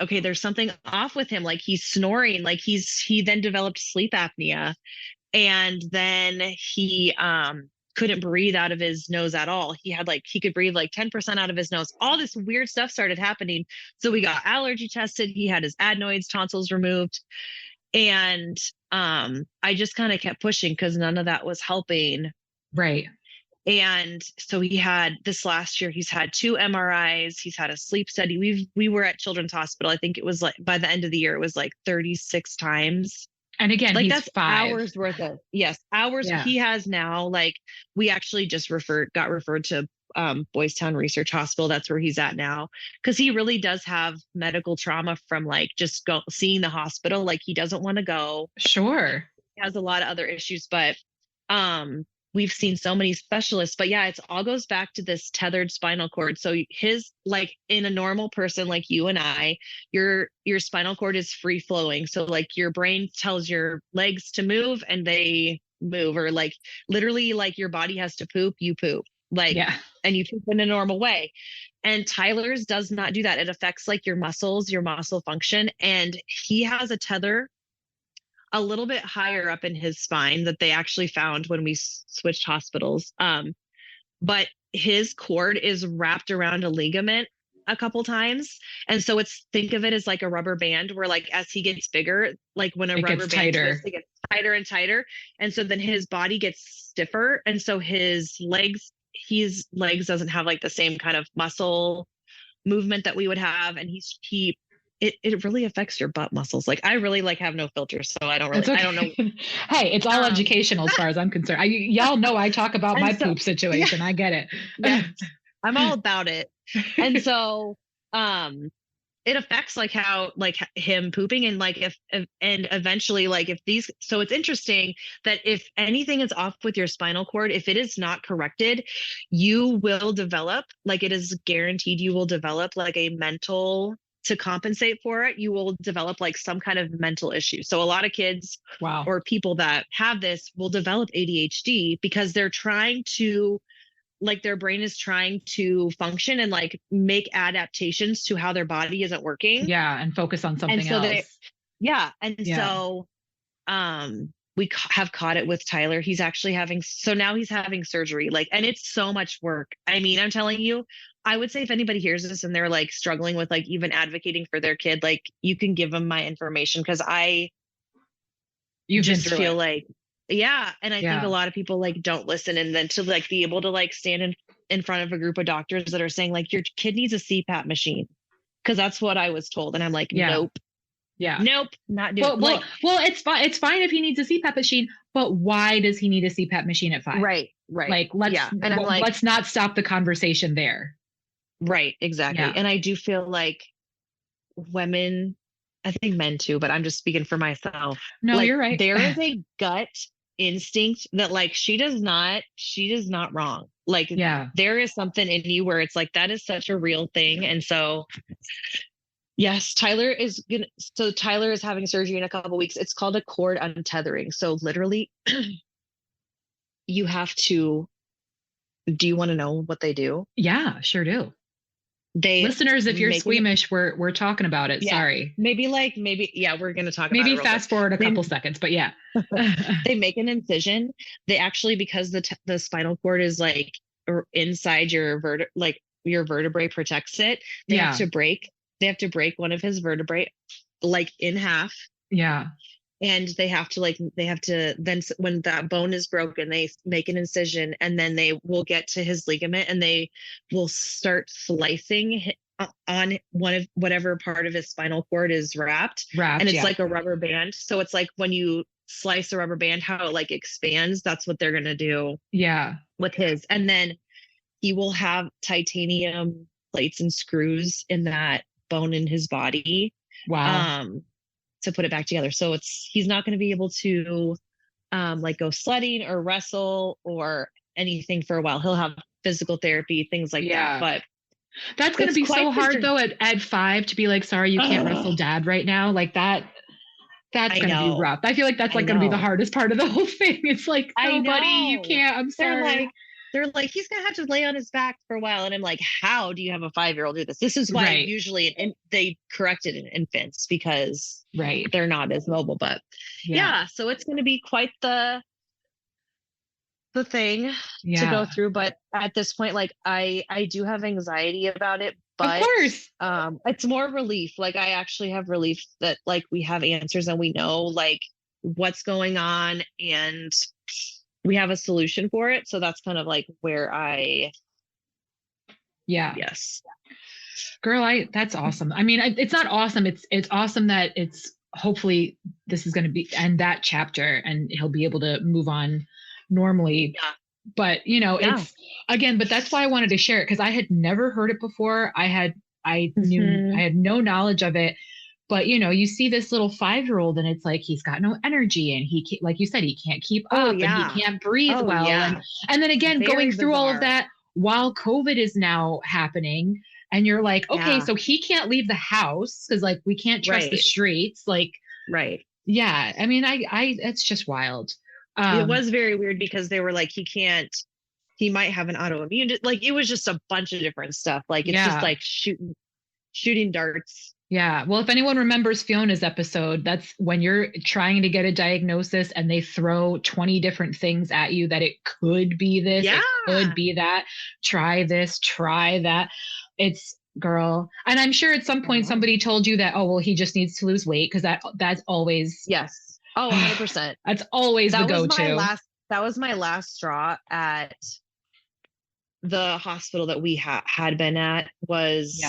okay, there's something off with him. Like he's snoring, like he then developed sleep apnea. And then he couldn't breathe out of his nose at all. He could breathe like 10% out of his nose. All this weird stuff started happening. So we got allergy tested. He had his adenoids, tonsils removed. And I just kind of kept pushing because none of that was helping. Right. And so he had this last year, he's had 2 MRIs, he's had a sleep study. We were at Children's Hospital. I think it was like by the end of the year, it was like 36 times. And again, like that's 5 hours worth of hours. Yeah. He has now, like, we actually just got referred to Boys Town Research Hospital. That's where he's at now. Cause he really does have medical trauma from like just seeing the hospital. Like he doesn't want to go. Sure. He has a lot of other issues, but we've seen so many specialists, but yeah, it's all goes back to this tethered spinal cord. So his, like in a normal person like you and I, your spinal cord is free flowing. So like your brain tells your legs to move and they move, or like literally like your body has to poop, you poop. Like, and you poop in a normal way. And Tyler's does not do that. It affects like your muscles, your muscle function. And he has a tether a little bit higher up in his spine that they actually found when we switched hospitals. But his cord is wrapped around a ligament a couple times. And so think of it as like a rubber band where like, as he gets bigger, like when a rubber band twists, it gets tighter and tighter. And so then his body gets stiffer. And so his legs doesn't have like the same kind of muscle movement that we would have. And he it really affects your butt muscles. Like I really like have no filter, so I don't really, Okay. I don't know. Hey, it's all educational as far as I'm concerned. Y'all know I talk about my so, poop situation. yeah, I get it. yes, I'm all about it. And so, it affects like how like him pooping and like if and eventually like if these, so it's interesting that if anything is off with your spinal cord, if it is not corrected, you will develop, like it is guaranteed, you will develop like a mental, to compensate for it, you will develop like some kind of mental issue. So a lot of kids Wow. or people that have this will develop ADHD because they're trying to, like their brain is trying to function and like make adaptations to how their body isn't working. Yeah, and focus on something And so else. so we have caught it with Tyler. He's actually now he's having surgery, like, and it's so much work. I mean, I'm telling you, I would say if anybody hears this and they're like struggling with like even advocating for their kid, like you can give them my information, because You've just been through feel it. like, yeah. And I think Yeah. a lot of people like don't listen, and then to like be able to like stand in front of a group of doctors that are saying like your kid needs a CPAP machine, because that's what I was told, and I'm like, Yeah. nope, Yeah. nope, not doing like, well, it's fine. It's fine if he needs a CPAP machine, but why does he need a CPAP machine at 5? right. Like, And I'm like, let's not stop the conversation there. right, exactly. Yeah. And I do feel like women, I think men too, but I'm just speaking for myself. No, Like you're right. there is a gut instinct that like she does not wrong. Like Yeah. there is something in you where it's like that is such a real thing. And so yes, Tyler is having surgery in a couple of weeks. It's called a cord untethering. So literally you have to, do you want to know what they do? Yeah, sure do. They Listeners, if you're squeamish, we're talking about it. Yeah, sorry. maybe yeah, we're going to talk about it. Maybe Maybe fast forward a couple seconds, but yeah. They make an incision. They actually, because the spinal cord is like inside your your vertebrae protects it. They have to break one of his vertebrae like in half. Yeah. And they have to then when that bone is broken, they make an incision, and then they will get to his ligament, and they will start slicing on whatever part of his spinal cord is wrapped, and it's like a rubber band. So it's like when you slice a rubber band, how it like expands, that's what they're going to do with his. And then he will have titanium plates and screws in that bone in his body. Wow. To put it back together. So he's not going to be able to like go sledding or wrestle or anything for a while. He'll have physical therapy, things like that. But that's going to be so hard though at 5 to be like, sorry, you can't wrestle dad right now. Like that's going to be rough. I feel like that's like going to be the hardest part of the whole thing. It's like, no, buddy, you can't. I'm sorry. They're like, he's going to have to lay on his back for a while. And I'm like, how do you have a 5-year-old do this? This is why usually they correct it in infants, because they're not as mobile. But yeah, so it's going to be quite the thing to go through. But at this point, like I do have anxiety about it. But of course, it's more relief. Like I actually have relief that like we have answers and we know like what's going on, and we have a solution for it. So that's kind of like where yes. Girl, that's awesome. I mean, it's not awesome. It's awesome that it's hopefully this is going to be end that chapter and he'll be able to move on normally. Yeah. But it's again, but that's why I wanted to share it, because I had never heard it before. I had no knowledge of it. But you see this little 5-year-old and it's like he's got no energy, and he can't, like you said, he can't keep up and he can't breathe well. And then again, going through all of that while COVID is now happening, and you're like, okay, so he can't leave the house because like we can't trust the streets. Like, yeah. I mean, it's just wild. It was very weird because they were like, he might have an autoimmune. Like it was just a bunch of different stuff. Like it's just like shooting darts. Yeah. Well, if anyone remembers Fiona's episode, that's when you're trying to get a diagnosis and they throw 20 different things at you that it could be this, it could be that, try this, try that. It's girl. And I'm sure at some point somebody told you that, oh, well, he just needs to lose weight, because that's always. Yes. Oh, 100%. That's always the go-to. That was my last straw at the hospital that we had been at, was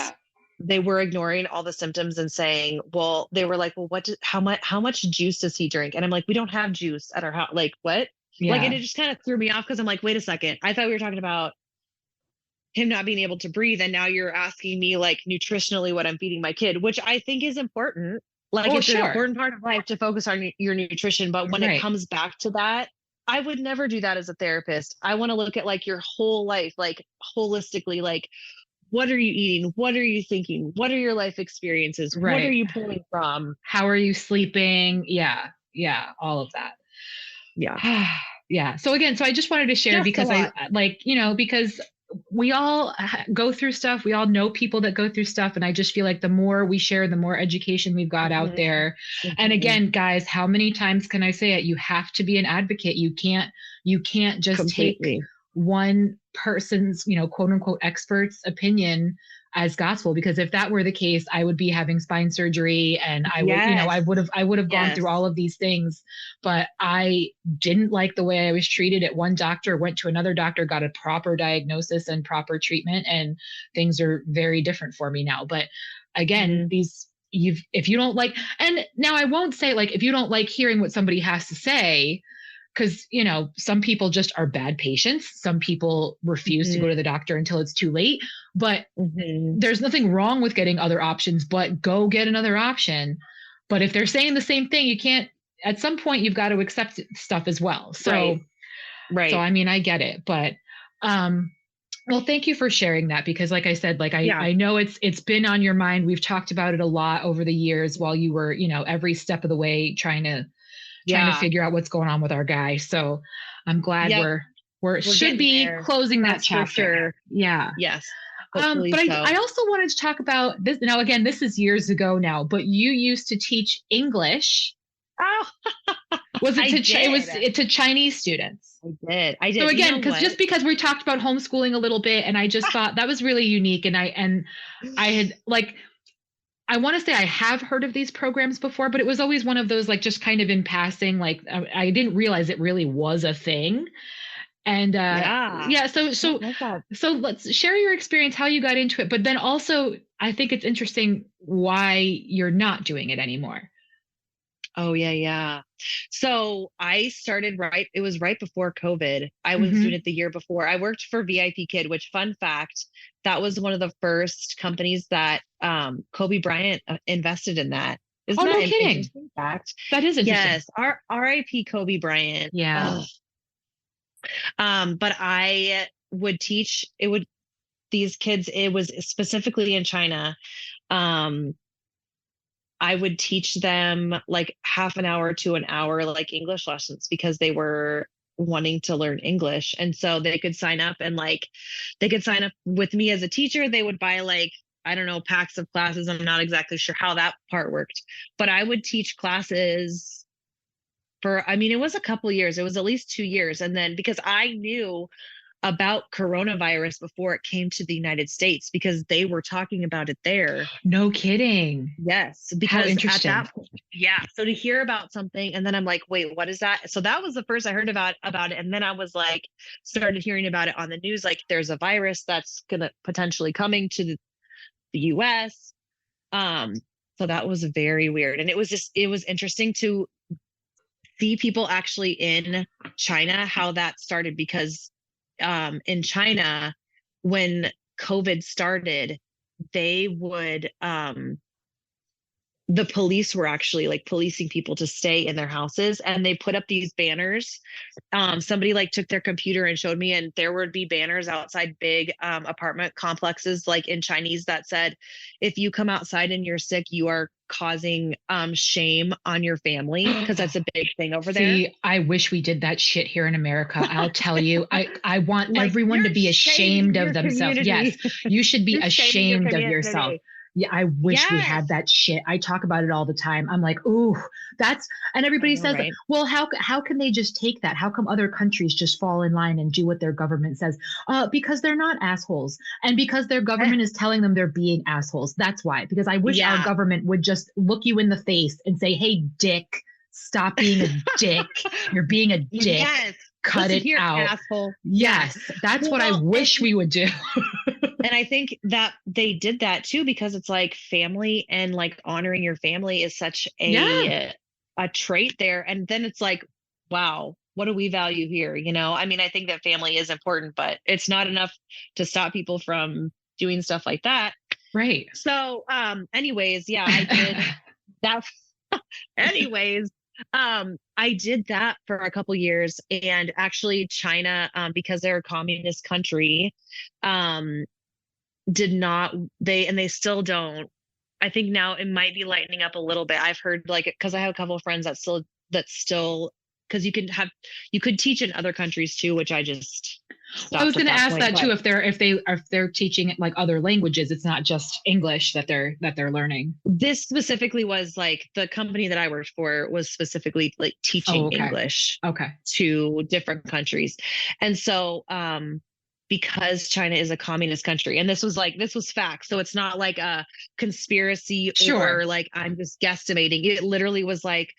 they were ignoring all the symptoms and saying, well, they were like, well, how much juice does he drink? And I'm like, we don't have juice at our house. Like, what? Like, and it just kind of threw me off because I'm like, wait a second. I thought we were talking about him not being able to breathe. And now you're asking me like nutritionally what I'm feeding my kid, which I think is important. Like it's an important part of life to focus on your nutrition. But when it comes back to that, I would never do that as a therapist. I want to look at like your whole life, like holistically, like what are you eating? What are you thinking? What are your life experiences? What are you pulling from? How are you sleeping? Yeah. Yeah. All of that. Yeah. Yeah. So again, I just wanted to share because I like, because we all go through stuff. We all know people that go through stuff. And I just feel like the more we share, the more education we've got out there. And again, guys, how many times can I say it? You have to be an advocate. You can't just take one person's, quote unquote expert's opinion as gospel, because if that were the case, I would be having spine surgery and I would have gone through all of these things, but I didn't like the way I was treated at one doctor, went to another doctor, got a proper diagnosis and proper treatment, and things are very different for me now. But again, if you don't like, and now I won't say like, if you don't like hearing what somebody has to say, because, some people just are bad patients. Some people refuse to go to the doctor until it's too late. But there's nothing wrong with getting other options, but go get another option. But if they're saying the same thing, you can't, at some point, you've got to accept stuff as well. So, So, I mean, I get it. But, well, thank you for sharing that, because like I said, like I know it's been on your mind. We've talked about it a lot over the years while you were, every step of the way trying to figure out what's going on with our guy. So I'm glad we're should be there. Closing that chapter. Sure. Yeah. Yes. But I also wanted to talk about this. Now, again, this is years ago now, but you used to teach English. Oh, was it to Chinese students? I did. So again, because we talked about homeschooling a little bit, and I just thought that was really unique. And I had like, I want to say I have heard of these programs before, but it was always one of those, like, just kind of in passing, like I didn't realize it really was a thing. And so let's share your experience, how you got into it. But then also, I think it's interesting why you're not doing it anymore. Oh, yeah. So I started it was right before COVID. I was doing it the year before. I worked for VIP Kid, which, fun fact, that was one of the first companies that Kobe Bryant invested in that. Isn't that no kidding? Fact? That is interesting. Yes. R.I.P. Kobe Bryant. Yeah. But I would teach, these kids, it was specifically in China. I would teach them like half an hour to an hour, like English lessons, because they were wanting to learn English. And so they could sign up with me as a teacher. They would buy like, I don't know, packs of classes. I'm not exactly sure how that part worked, but I would teach classes it was a couple years. It was at least 2 years. And then because I knew about coronavirus before it came to the United States, because they were talking about it there. No kidding. Yes. Because at that point, so to hear about something, and then I'm like, wait, what is that? So that was the first I heard about it. And then I was like, started hearing about it on the news, like there's a virus that's gonna potentially coming to the US. So that was very weird. And it was interesting to see people actually in China, how that started, because in China, when COVID started, they would, the police were actually like policing people to stay in their houses, and they put up these banners. Somebody like took their computer and showed me, and there would be banners outside big apartment complexes, like in Chinese, that said, if you come outside and you're sick, you are causing shame on your family, because that's a big thing over there. See, I wish we did that shit here in America. I'll tell you, I want like, everyone to be ashamed of themselves. Yes, you should be ashamed of yourself. Yeah, I wish we had that shit. I talk about it all the time. I'm like, ooh, and everybody says, right? Well, how can they just take that? How come other countries just fall in line and do what their government says? Because they're not assholes. And because their government is telling them they're being assholes. That's why. Because I wish our government would just look you in the face and say, hey, dick, stop being a dick. You're being a dick. Yes. Cut it out. Asshole. Yes. That's what I wish we would do. And I think that they did that too, because it's like family and like honoring your family is such Yeah. a trait there. And then it's like, wow, what do we value here? You know, I mean, I think that family is important, but it's not enough to stop people from doing stuff like that. Right. So, anyways, yeah, I did that. Anyways, I did that for a couple years, and actually China, because they're a communist country, um, did not, they still don't. I think now it might be lightening up a little bit. I've heard like, because I have a couple of friends that still, because you could teach in other countries too, which I just I was stopped at going to that ask point. that too. If they're teaching like other languages, it's not just English that they're learning. This specifically was like the company that I worked for was specifically like teaching English to different countries. And so, because China is a communist country, and this was facts. So it's not like a conspiracy or like I'm just guesstimating. It literally was like,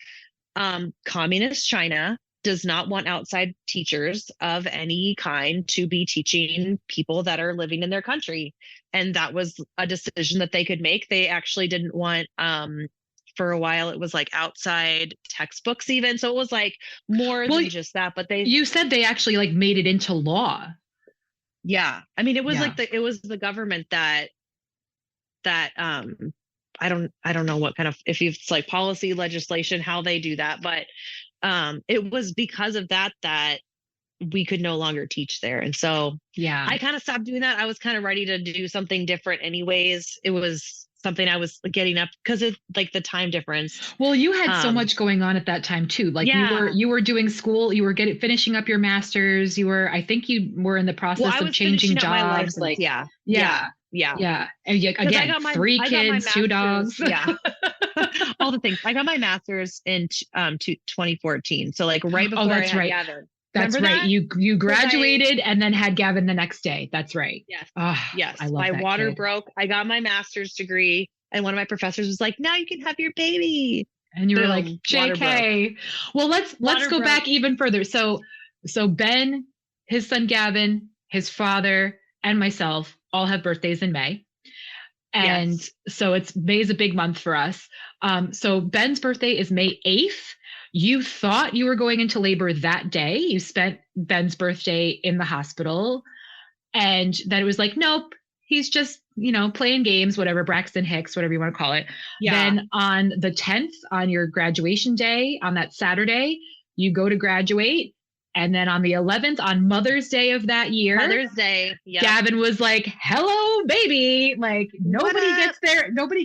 communist China does not want outside teachers of any kind to be teaching people that are living in their country. And that was a decision that they could make. They actually didn't want, for a while, it was like outside textbooks even. So it was like more than just that, but you said they actually like made it into law. Yeah. I mean, it was like it was the government that I don't know what kind of, if it's like policy legislation, how they do that, but it was because of that we could no longer teach there. And so I kind of stopped doing that. I was kind of ready to do something different anyways. It was something I was getting up because it's like the time difference. Well, you had so much going on at that time too. Like you were doing school, you were finishing up your master's, I think you were in the process of changing jobs. Like, yeah. And again, 3 kids, 2 dogs. Yeah. All the things. I got my master's in 2014. So like right before I had Gavin. That's right. You graduated and then had Gavin the next day. That's right. Yes. Oh, yes. I love my that water kid. broke. I got my master's degree, and one of my professors was like, "Now you can have your baby." And you were like, "JK." Well, let's go back even further. So Ben, his son Gavin, his father, and myself all have birthdays in May. And so May's a big month for us. So Ben's birthday is May 8th. You thought you were going into labor that day. You spent Ben's birthday in the hospital. And then it was like, nope, he's just, playing games, whatever, Braxton Hicks, whatever you want to call it. Yeah. Then on the 10th, on your graduation day, on that Saturday, you go to graduate. And then on the 11th, on Mother's Day of that year, Gavin was like, "Hello, baby!" Like nobody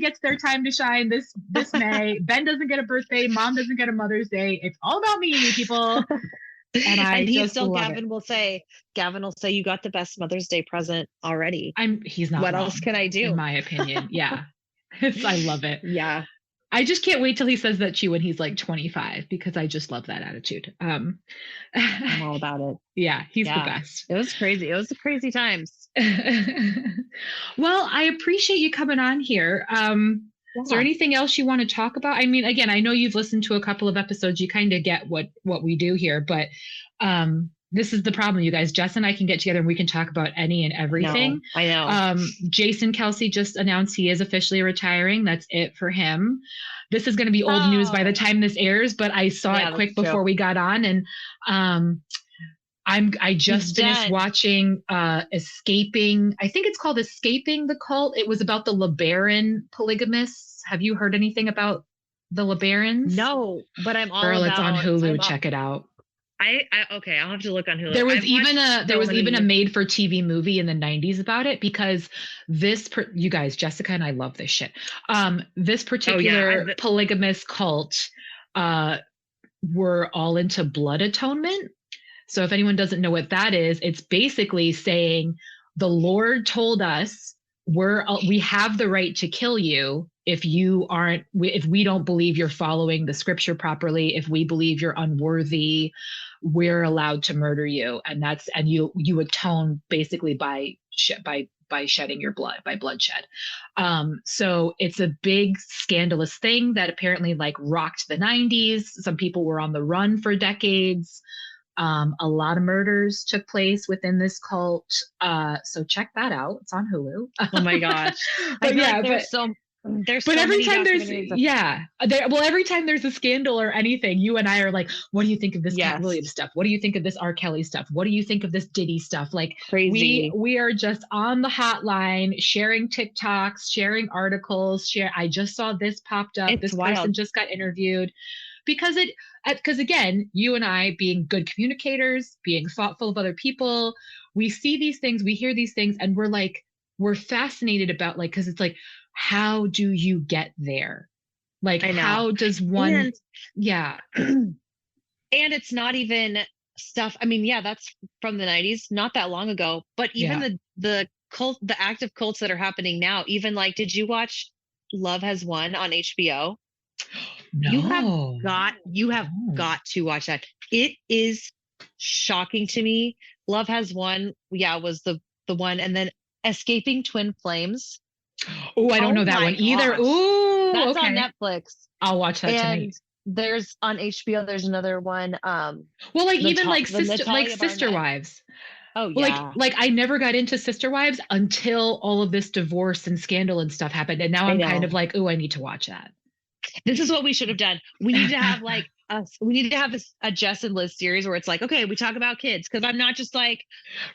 gets their time to shine this May. Ben doesn't get a birthday. Mom doesn't get a Mother's Day. It's all about me, people. And Gavin will say, "You got the best Mother's Day present already." He's not. What wrong, else can I do? In my opinion, yeah. I love it. Yeah. I just can't wait till he says that to you when he's like 25, because I just love that attitude. I'm all about it. Yeah, he's the best. It was crazy. It was the crazy times. Well, I appreciate you coming on here. Is there anything else you want to talk about? I mean, again, I know you've listened to a couple of episodes. You kind of get what we do here, but this is the problem, you guys. Jess and I can get together and we can talk about any and everything. I know. Jason Kelsey just announced he is officially retiring. That's it for him. This is going to be old news by the time this airs, but I saw it quick before we got on, and I just finished watching Escaping. I think it's called Escaping the Cult. It was about the LeBaron polygamists. Have you heard anything about the LeBarons? No, but I'm all Girl, it's on Hulu. Check it out. Okay, I'll have to look on Hulu. There was even a made for TV movie in the 90s about it, because you guys, Jessica and I love this shit. This particular polygamous cult were all into blood atonement. So if anyone doesn't know what that is, it's basically saying the Lord told us we have the right to kill you if we don't believe you're following the scripture properly, if we believe you're unworthy, we're allowed to murder you. And you atone basically by shedding your blood, by bloodshed. So it's a big scandalous thing that apparently like rocked the 90s. Some people were on the run for decades. A lot of murders took place within this cult. So check that out. It's on Hulu. Oh my gosh. But yeah, there's but so every many time there's documentaries every time there's a scandal or anything, you and I are like, what do you think of this Cat Yes. Williams stuff? What do you think of this R. Kelly stuff? What do you think of this Diddy stuff? Like Crazy. we are just on the hotline, sharing TikToks, sharing articles, I just saw this popped up. It's This wild. person just got interviewed. Because again, you and I being good communicators, being thoughtful of other people, we see these things, we hear these things, and we're fascinated about, like, because it's like, how do you get there? Like, how does one, yeah. And it's not even stuff. I mean, yeah, that's from the 90s, not that long ago, but even the active cults that are happening now, even like, did you watch Love Has Won on HBO? No. You have got to watch that. It is shocking to me. Love Has Won, was the one, and then Escaping Twin Flames. Oh, I don't know that one either. Ooh, that's on Netflix. I'll watch that tonight. There's on HBO. There's another one. Well, like even like Sister Wives. Oh yeah. Like I never got into Sister Wives until all of this divorce and scandal and stuff happened, and now I'm kind of like, oh, I need to watch that. This is what we should have done. We need to have like a Jess and Liz series where it's like, okay, we talk about kids, because I'm not just like,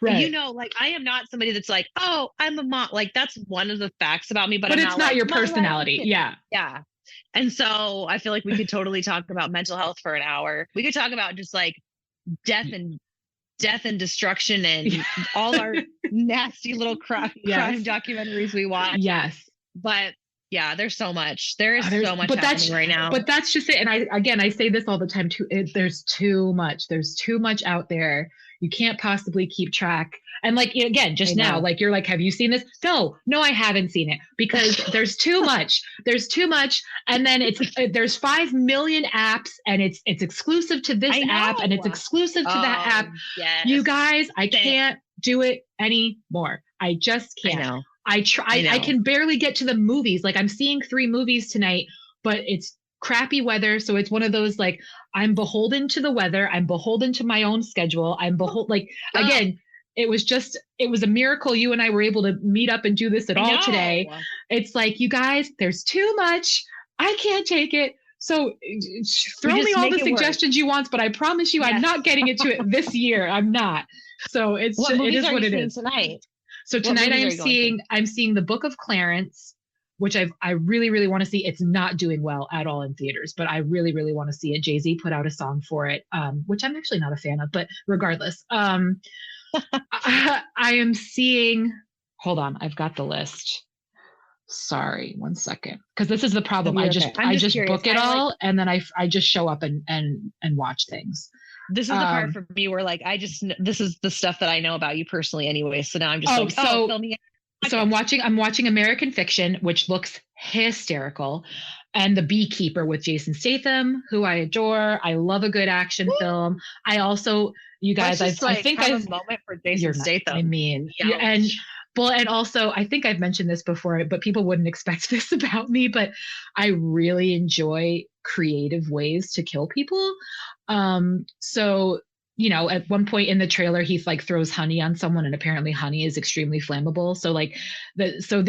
like I am not somebody that's like, oh, I'm a mom. Like that's one of the facts about me, but it's not not like, your personality. Yeah. Yeah. And so I feel like we could totally talk about mental health for an hour. We could talk about just like death and destruction and all our nasty little crime documentaries we watch. Yes. But yeah, there's so much. There is so much happening right now. But that's just it. And I say this all the time too. There's too much. There's too much out there. You can't possibly keep track. And like, again, just now, like, you're like, have you seen this? No, I haven't seen it, because there's too much. There's too much. And then there's 5 million apps, and it's exclusive to this app, and it's exclusive to that app. Yes. You guys, I can't do it anymore. I just can't. I can barely get to the movies. Like, I'm seeing 3 movies tonight, but it's crappy weather. So it's one of those, like, I'm beholden to the weather. I'm beholden to my own schedule. Again, it was a miracle you and I were able to meet up and do this at all today. It's like, you guys, there's too much. I can't take it. So throw me all the suggestions you want, but I promise you, I'm not getting into it this year. I'm not. So it is what it is tonight. So tonight I'm seeing The Book of Clarence, which I really, really want to see. It's not doing well at all in theaters, but I really, really want to see it. Jay-Z put out a song for it, which I'm actually not a fan of, but regardless, I am seeing, hold on, I've got the list. Sorry, one second. Because this is the problem. I just book it all, and then I just show up and watch things. This is the part for me where, like, this is the stuff that I know about you personally anyway. So now I'm just fill me in. So I'm watching American Fiction, which looks hysterical, and The Beekeeper with Jason Statham, who I adore. I love a good action film. I also, you guys, I think I have a moment for Jason Statham. I mean, and also, I think I've mentioned this before, but people wouldn't expect this about me, but I really enjoy creative ways to kill people. So, at one point in the trailer, he like throws honey on someone, and apparently honey is extremely flammable. So like so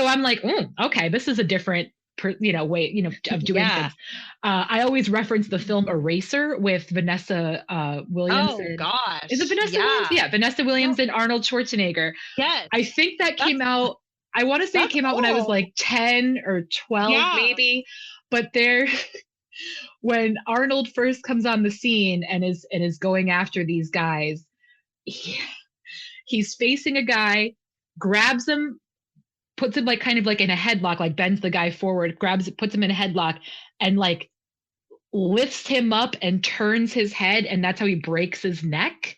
I'm like, okay, this is a different way, of doing things. I always reference the film Eraser with Vanessa Williams. Oh gosh. Is it Vanessa Williams? Yeah, Vanessa Williams and Arnold Schwarzenegger. Yes. I think that came out, I want to say it came out when I was like 10 or 12 maybe. But when Arnold first comes on the scene and is going after these guys, he's facing a guy, grabs him, puts him like kind of like in a headlock, like bends the guy forward, puts him in a headlock, and like lifts him up and turns his head, and that's how he breaks his neck.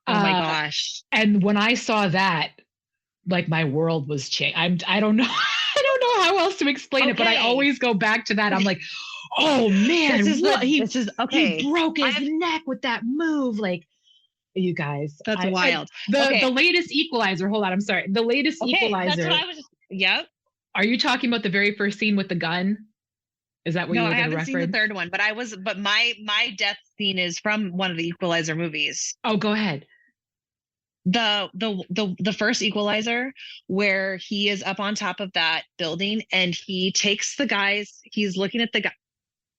Oh my gosh. And when I saw that, like, my world was changed. I don't know. I don't know how else to explain it, but I always go back to that. I'm like, oh man, he broke his neck with that move. Like, you guys, that's wild. The latest Equalizer. Hold on, I'm sorry. The latest Equalizer. That's what I was just. Yep. Are you talking about the very first scene with the gun? Is that what No, you were I going to haven't seen the reference? third one, but my death scene is from one of the Equalizer movies. Oh, go ahead. The first Equalizer, where he is up on top of that building and he takes the guys, he's looking at the guy.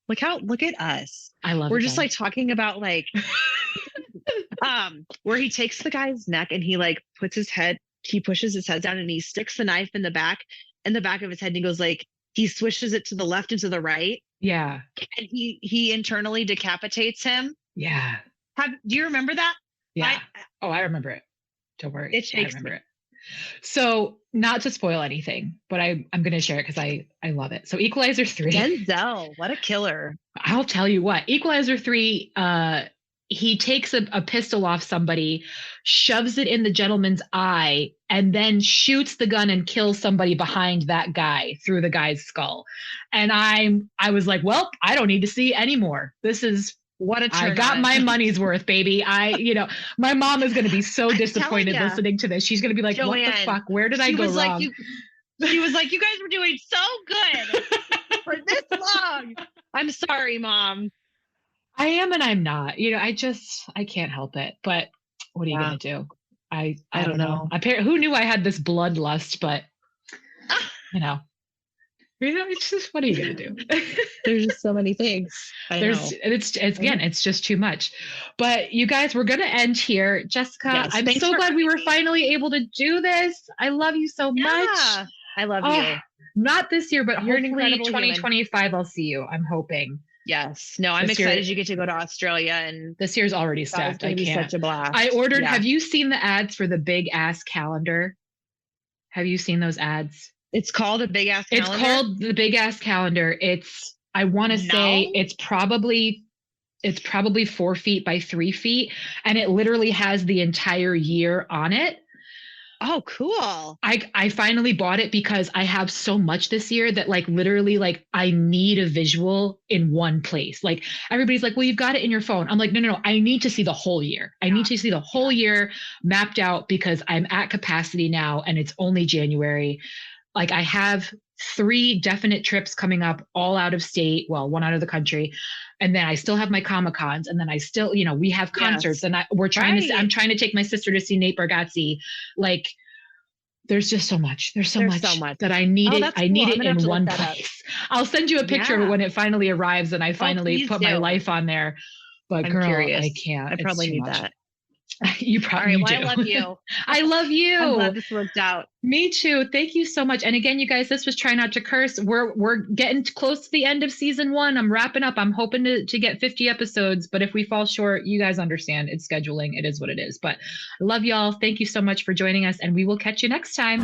Look at us. I love We're it, just Ben. like talking about like where he takes the guy's neck and he like he pushes his head down and he sticks the knife in the back of his head and he goes like he swishes it to the left and to the right. Yeah. And he internally decapitates him. Yeah. Do you remember that? Yeah. I remember it. Don't worry. It shakes I remember me. it. So not to spoil anything, but I'm going to share it because I love it. So Equalizer 3. Denzel, what a killer. I'll tell you what, Equalizer 3, he takes a pistol off somebody, shoves it in the gentleman's eye, and then shoots the gun and kills somebody behind that guy through the guy's skull. And I was like, well, I don't need to see anymore. This is what a turn I got on. my money's worth, baby. My mom is going to be so disappointed listening to this. She's going to be like, Joanne, what the fuck? Where did I go wrong? She was like, you guys were doing so good for this long. I'm sorry, Mom. I am and I'm not. I can't help it. But what are you going to do? I don't know. Who knew I had this bloodlust? But, it's just, what are you going to do? There's just so many things. It's just too much. But you guys, we're going to end here. Jessica, yes, I'm so glad we were finally able to do this. I love you so much. I love you. Not this year, but hopefully 2025, I'll see you. I'm hoping. Yes. No, I'm excited you get to go to Australia, and this year's already stacked. I can't. Such a blast. I ordered. Yeah. Have you seen the ads for the big ass calendar? Have you seen those ads? It's called a big ass calendar. It's called the big ass calendar. I want to say it's probably 4 feet by 3 feet, and it literally has the entire year on it. Oh, cool. I finally bought it because I have so much this year that literally I need a visual in one place. Everybody's like, well, you've got it in your phone. I'm like, no. I need to see the whole year. I need to see the whole year mapped out because I'm at capacity now and it's only January. I have 3 definite trips coming up, all out of state. Well, 1 out of the country. And then I still have my Comic-Cons, and then I still, we have concerts, and I'm trying to take my sister to see Nate Bargatze. There's just so much. There's so much that I need it. I need it in one place. I'll send you a picture of it when it finally arrives and I finally put my life on there. But girl, I can't. I probably need that. You probably do. I love you. I love you. I'm glad this worked out. Me too. Thank you so much. And again, you guys, this was Try Not to Curse. We're getting close to the end of season 1. I'm wrapping up. I'm hoping to get 50 episodes. But if we fall short, you guys understand. It's scheduling. It is what it is. But I love y'all. Thank you so much for joining us. And we will catch you next time.